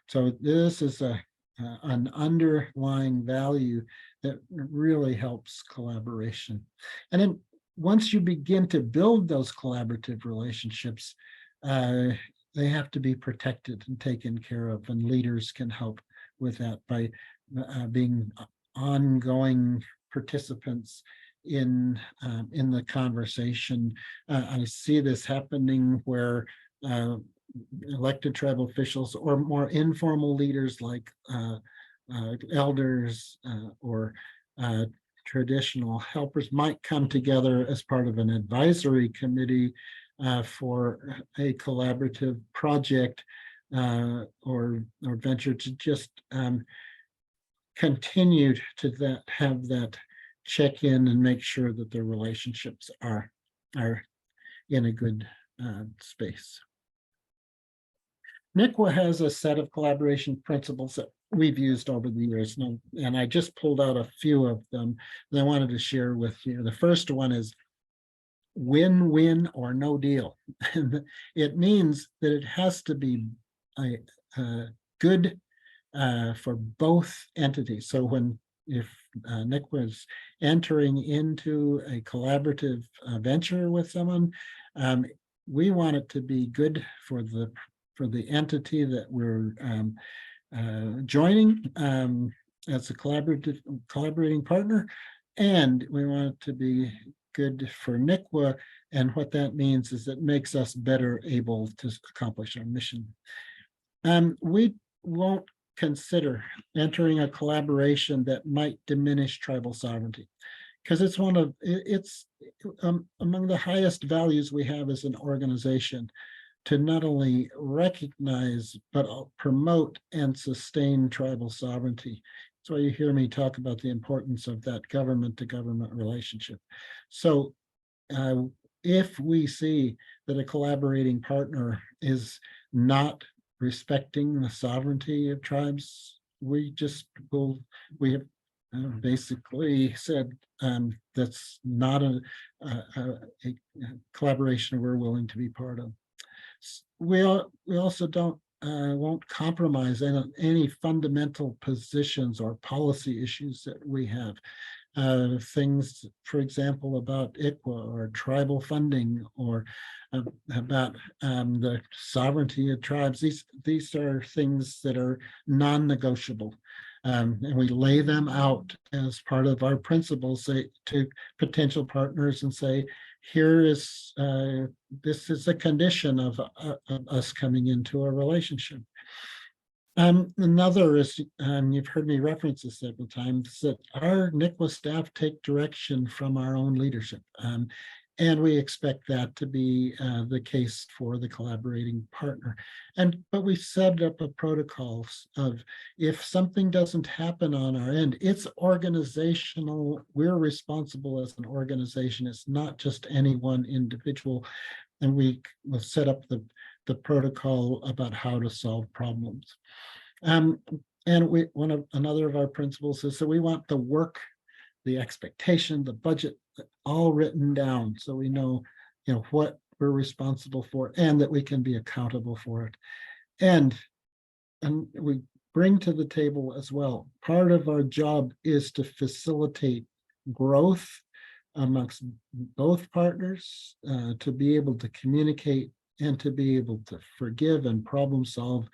so this is an underlying value that really helps collaboration. And then once you begin to build those collaborative relationships, they have to be protected and taken care of, and leaders can help with that by being ongoing participants in the conversation. I see this happening where elected tribal officials or more informal leaders like elders or traditional helpers might come together as part of an advisory committee for a collaborative project or venture to just continue to have that check in and make sure that the relationships are in a good space. NICWA has a set of collaboration principles that we've used over the years, and I just pulled out a few of them that I wanted to share with you. The first one is win-win or no deal. It means that it has to be good for both entities. So if NICWA is entering into a collaborative venture with someone, we want it to be good for the entity that we're joining as a collaborating partner, and we want it to be good for NICWA. And what that means is it makes us better able to accomplish our mission. We won't consider entering a collaboration that might diminish tribal sovereignty, because it's among the highest values we have as an organization, to not only recognize, but promote and sustain tribal sovereignty. That's why you hear me talk about the importance of that government-to-government relationship. So if we see that a collaborating partner is not respecting the sovereignty of tribes, we have basically said that's not a collaboration we're willing to be part of. We also won't compromise any fundamental positions or policy issues that we have. Things, for example, about ICWA or tribal funding, or about the sovereignty of tribes. These are things that are non-negotiable. And we lay them out as part of our principles to potential partners and say, this is a condition of us coming into a relationship. Another is, you've heard me reference this several times, that our NICWA staff take direction from our own leadership. And we expect that to be the case for the collaborating partner. But we set up a protocols of, if something doesn't happen on our end, it's organizational. We're responsible as an organization. It's not just any one individual. And we will set up the protocol about how to solve problems. And another of our principles is that we want the work, the expectation, the budget, all written down, so we know what we're responsible for and that we can be accountable for it. And we bring to the table as well, part of our job is to facilitate growth amongst both partners, to be able to communicate and to be able to forgive and problem solve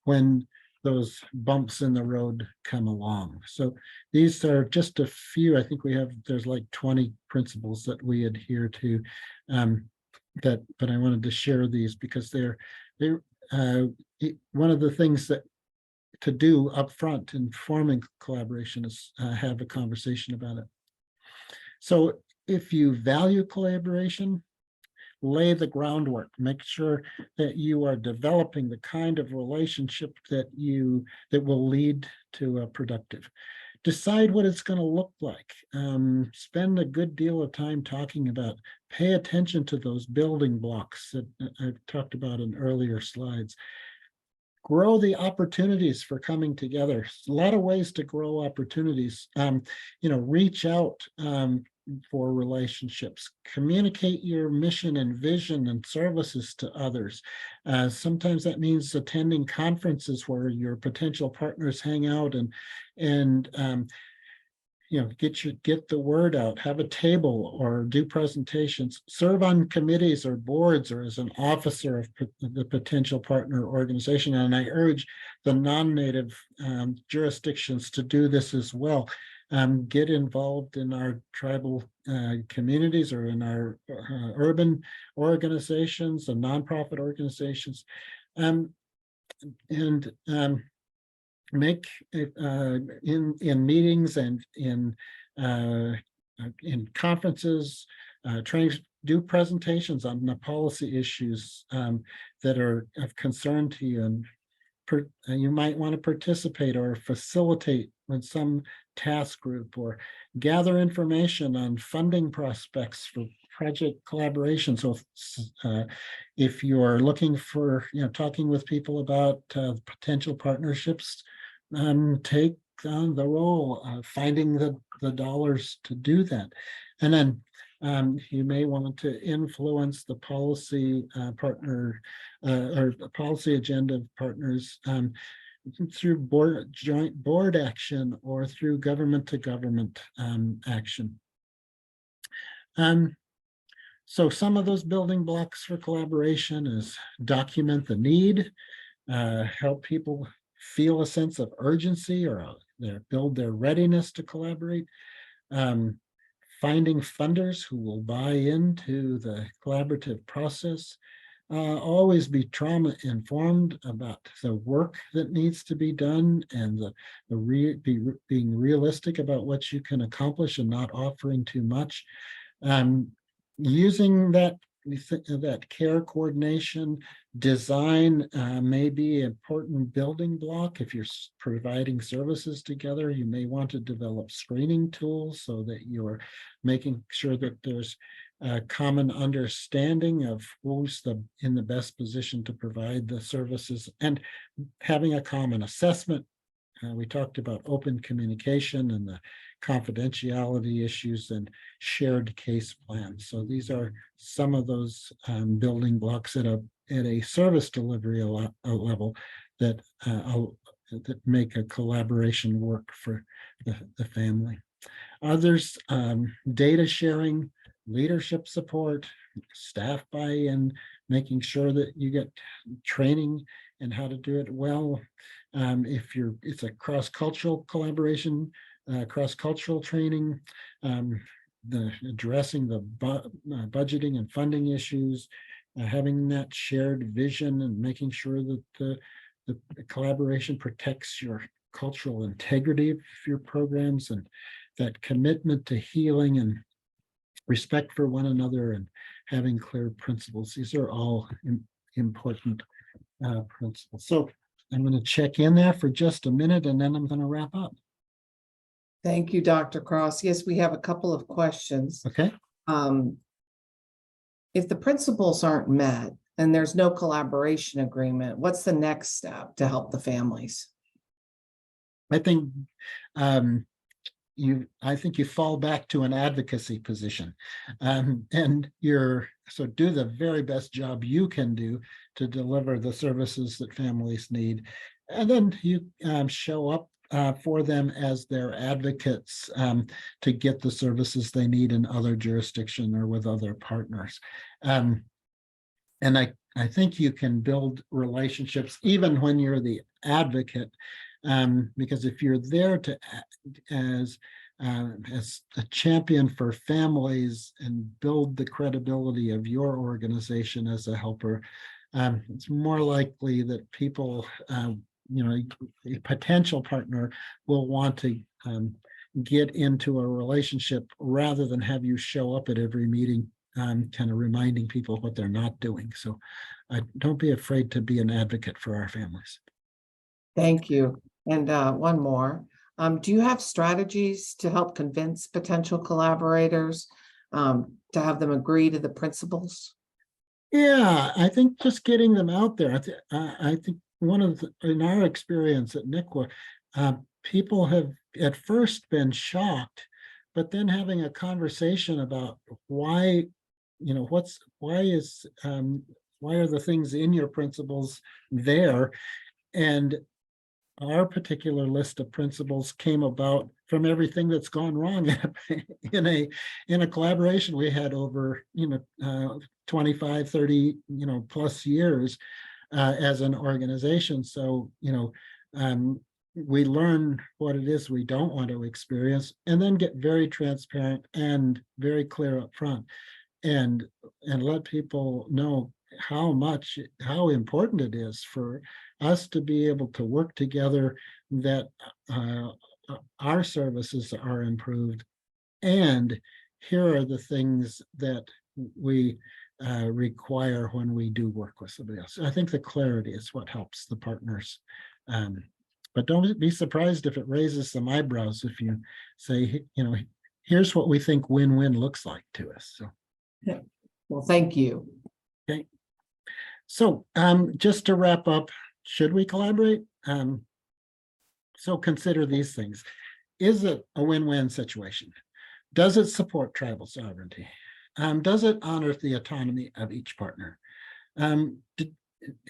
when those bumps in the road come along. So these are just a few. I think there's like 20 principles that we adhere to, but I wanted to share these because they're one of the things that to do up front in forming collaboration is have a conversation about it. So if you value collaboration, lay the groundwork, make sure that you are developing the kind of relationship that will lead to a productive. Decide what it's going to look like. Spend a good deal of time talking about, pay attention to those building blocks that I've talked about in earlier slides. Grow the opportunities for coming together. A lot of ways to grow opportunities. Reach out for relationships. Communicate your mission and vision and services to others. Sometimes that means attending conferences where your potential partners hang out and get the word out, have a table or do presentations, serve on committees or boards or as an officer of the potential partner organization. And I urge the non-native jurisdictions to do this as well. Get involved in our tribal communities or in our urban organizations and nonprofit organizations. Make in meetings and in conferences, trainings, do presentations on the policy issues that are of concern to you, and you might want to participate or facilitate with some task group, or gather information on funding prospects for project collaboration. So if you're looking for, talking with people about potential partnerships, take on the role of finding the dollars to do that. And then you may want to influence the policy partner or the policy agenda of partners through joint board action or through government to government action. So some of those building blocks for collaboration is document the need, help people feel a sense of urgency or build their readiness to collaborate, finding funders who will buy into the collaborative process, always be trauma informed about the work that needs to be done, and being realistic about what you can accomplish and not offering too much. Using that care coordination design may be an important building block. If you're providing services together, you may want to develop screening tools so that you're making sure that there's a common understanding of who's in the best position to provide the services, and having a common assessment. We talked about open communication and the confidentiality issues and shared case plans. So these are some of those building blocks at a service delivery level that make a collaboration work for the family. Others, data sharing, leadership support, staff buy-in, making sure that you get training and how to do it well. If it's a cross-cultural collaboration, cross-cultural training, addressing the budgeting and funding issues, having that shared vision and making sure that the collaboration protects your cultural integrity of your programs, and that commitment to healing and respect for one another and having clear principles. These are all important principles. So I'm going to check in there for just a minute and then I'm going to wrap up. Thank you, Dr. Cross. Yes, we have a couple of questions. Okay. If the principles aren't met and there's no collaboration agreement, what's the next step to help the families? I think you fall back to an advocacy position, and so do the very best job you can do to deliver the services that families need, and then you show up for them as their advocates to get the services they need in other jurisdictions or with other partners. And I think you can build relationships even when you're the advocate, because if you're there to as a champion for families and build the credibility of your organization as a helper, it's more likely that people, a potential partner will want to get into a relationship rather than have you show up at every meeting, kind of reminding people what they're not doing. So don't be afraid to be an advocate for our families. Thank you. And one more. Do you have strategies to help convince potential collaborators to have them agree to the principles? Yeah, I think just getting them out there. I think one of in our experience at NICWA, people have at first been shocked, but then having a conversation about why, why are the things in your principles there? And our particular list of principles came about from everything that's gone wrong in a collaboration we had over 25, 30 plus years as an organization. So we learn what it is we don't want to experience, and then get very transparent and very clear up front, and let people know how important it is for us to be able to work together, that our services are improved, and here are the things that we require when we do work with somebody else. I think the clarity is what helps the partners. But don't be surprised if it raises some eyebrows if you say, here's what we think win-win looks like to us. So. Well, thank you. Okay. So just to wrap up, should we collaborate? So consider these things. Is it a win-win situation? Does it support tribal sovereignty? Does it honor the autonomy of each partner?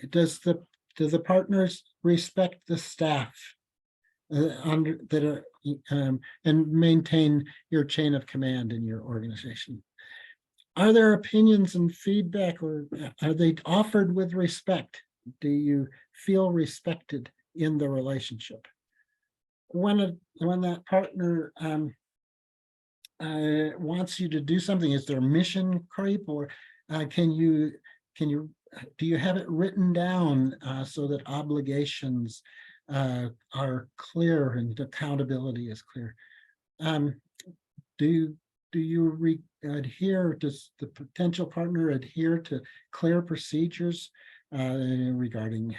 Does the partners respect the staff and maintain your chain of command in your organization? Are there opinions and feedback, or are they offered with respect? Do you feel respected in the relationship? When that partner wants you to do something, is there mission creep, or do you have it written down so that obligations are clear and accountability is clear? Do you adhere? Does the potential partner adhere to clear procedures regarding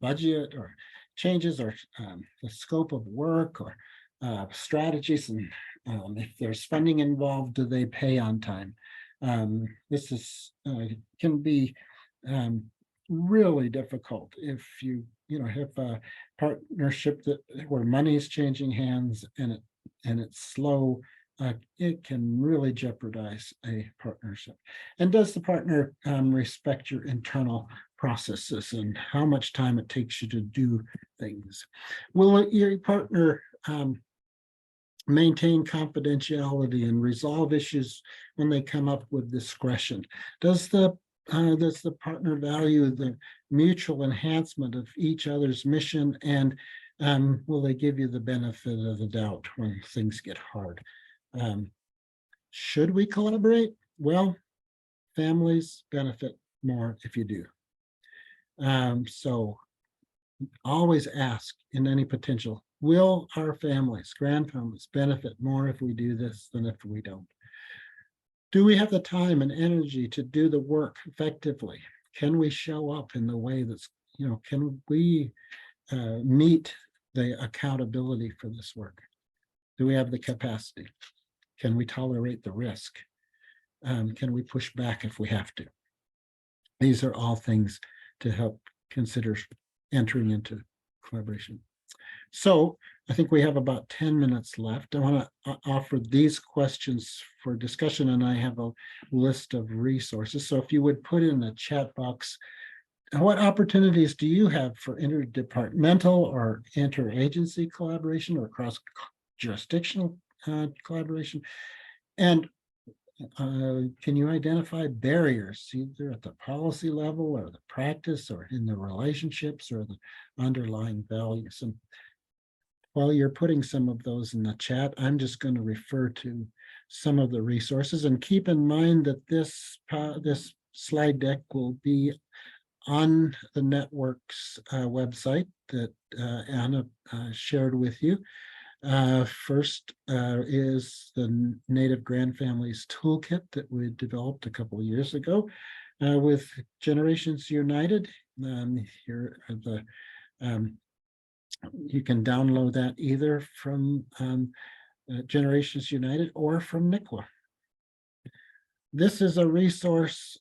budget or changes, or the scope of work, or strategies? And if there's funding involved, do they pay on time? This can be really difficult if you have a partnership where money is changing hands and it's slow. It can really jeopardize a partnership. And does the partner respect your internal processes and how much time it takes you to do things? Will your partner maintain confidentiality and resolve issues when they come up with discretion? Does the partner value the mutual enhancement of each other's mission, and will they give you the benefit of the doubt when things get hard? Should we collaborate? Well, families benefit more if you do. So always ask in any potential, will our families, grandfamilies, benefit more if we do this than if we don't? Do we have the time and energy to do the work effectively? Can we show up in the way that's, can we meet the accountability for this work? Do we have the capacity? Can we tolerate the risk? Can we push back if we have to? These are all things to help consider entering into collaboration. So I think we have about 10 minutes left. I want to offer these questions for discussion, and I have a list of resources. So if you would put in the chat box, what opportunities do you have for interdepartmental or interagency collaboration or cross-jurisdictional collaboration? And can you identify barriers either at the policy level or the practice or in the relationships or the underlying values? And while you're putting some of those in the chat, I'm just going to refer to some of the resources, and keep in mind that this slide deck will be on the network's website that Anna shared with you. First is the Native Grandfamilies Toolkit that we developed a couple of years ago with Generations United. Here are the you can download that either from Generations United or from NICWA. This is a resource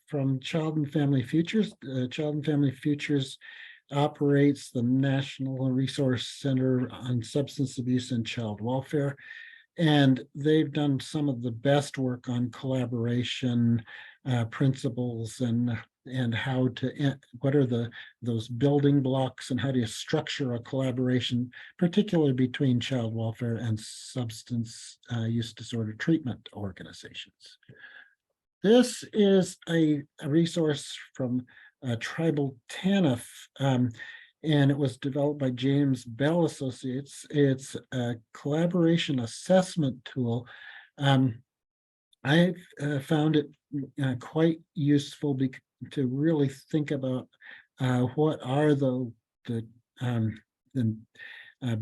from Child and Family Futures. Child and Family Futures operates the National Resource Center on Substance Abuse and Child Welfare, and they've done some of the best work on collaboration principles and how to, what are those building blocks and how do you structure a collaboration, particularly between child welfare and substance use disorder treatment organizations. This is a resource from Tribal TANF, and it was developed by James Bell Associates. It's a collaboration assessment tool. I've found it quite useful to really think about what are the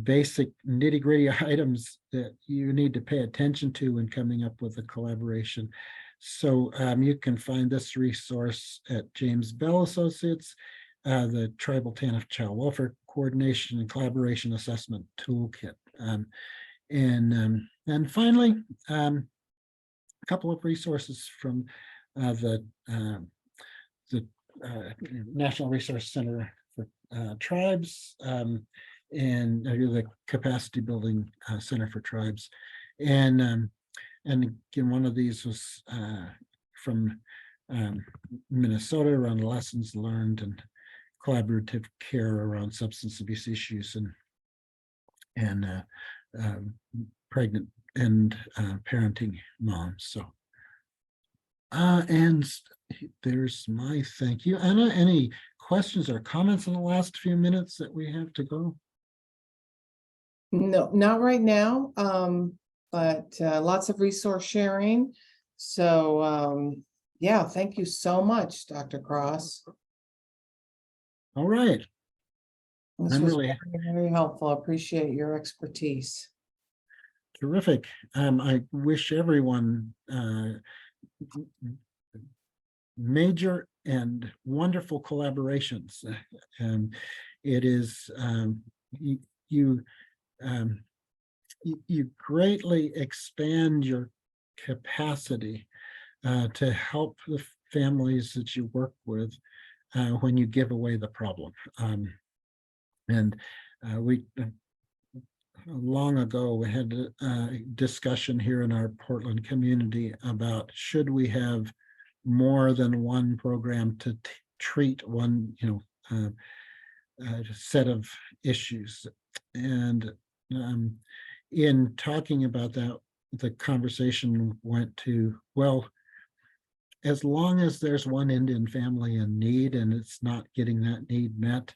basic nitty-gritty items that you need to pay attention to when coming up with a collaboration. So you can find this resource at James Bell Associates, the Tribal TANF Child Welfare Coordination and Collaboration Assessment Toolkit. And finally, a couple of resources from the National Resource Center for Tribes and the Capacity Building Center for Tribes. And again, one of these was from Minnesota around lessons learned and collaborative care around substance abuse issues and pregnant and parenting moms. So, and there's my thank you. Anna, any questions or comments in the last few minutes that we have to go? No, not right now. But lots of resource sharing. So yeah, thank you so much, Dr. Cross. All right. This I'm was really very helpful. I appreciate your expertise. terrific. I wish everyone major and wonderful collaborations. It is you greatly expand your capacity to help the families that you work with when you give away the problem. And we long ago we had a discussion here in our Portland community about should we have more than one program to treat one set of issues. And in talking about that, the conversation went to, well, as long as there's one Indian family in need and it's not getting that need met,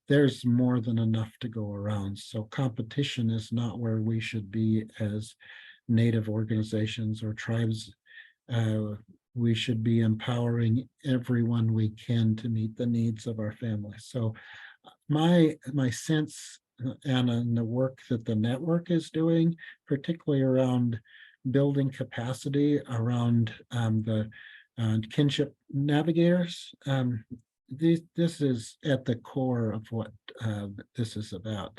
there's more than enough to go around. So competition is not where we should be as Native organizations or tribes. We should be empowering everyone we can to meet the needs of our families. So my sense, Anna, and the work that the network is doing, particularly around building capacity around the kinship navigators, this is at the core of what this is about.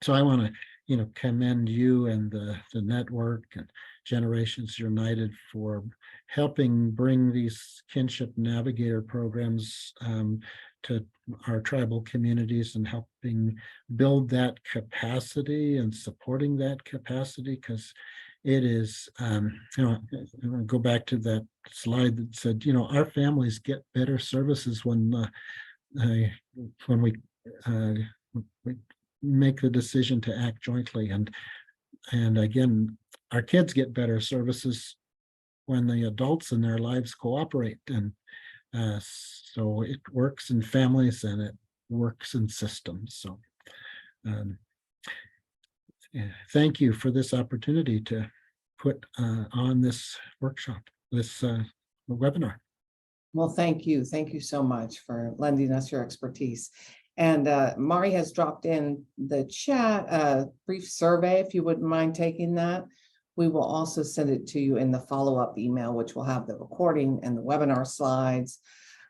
So I want to, commend you and the network and Generations United for helping bring these kinship navigator programs to our tribal communities and helping build that capacity and supporting that capacity, because it is, I'm going to go back to that slide that said, our families get better services when we make the decision to act jointly. And again, our kids get better services when the adults in their lives cooperate. And so it works in families and it works in systems. So thank you for this opportunity to put on this workshop, this webinar. Well, thank you. Thank you so much for lending us your expertise. And Mari has dropped in the chat a brief survey, if you wouldn't mind taking that. We will also send it to you in the follow-up email, which will have the recording and the webinar slides.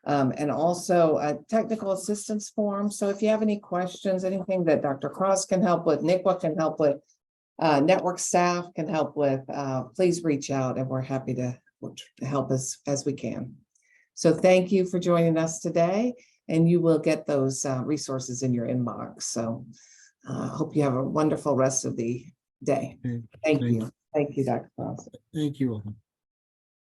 And also a technical assistance form. So if you have any questions, anything that Dr. Cross can help with, NICWA can help with, network staff can help with, please reach out and we're happy to help as we can. So thank you for joining us today, and you will get those resources in your inbox. So hope you have a wonderful rest of the day. Thank you. Thank you, Dr. Cross. Thank you all.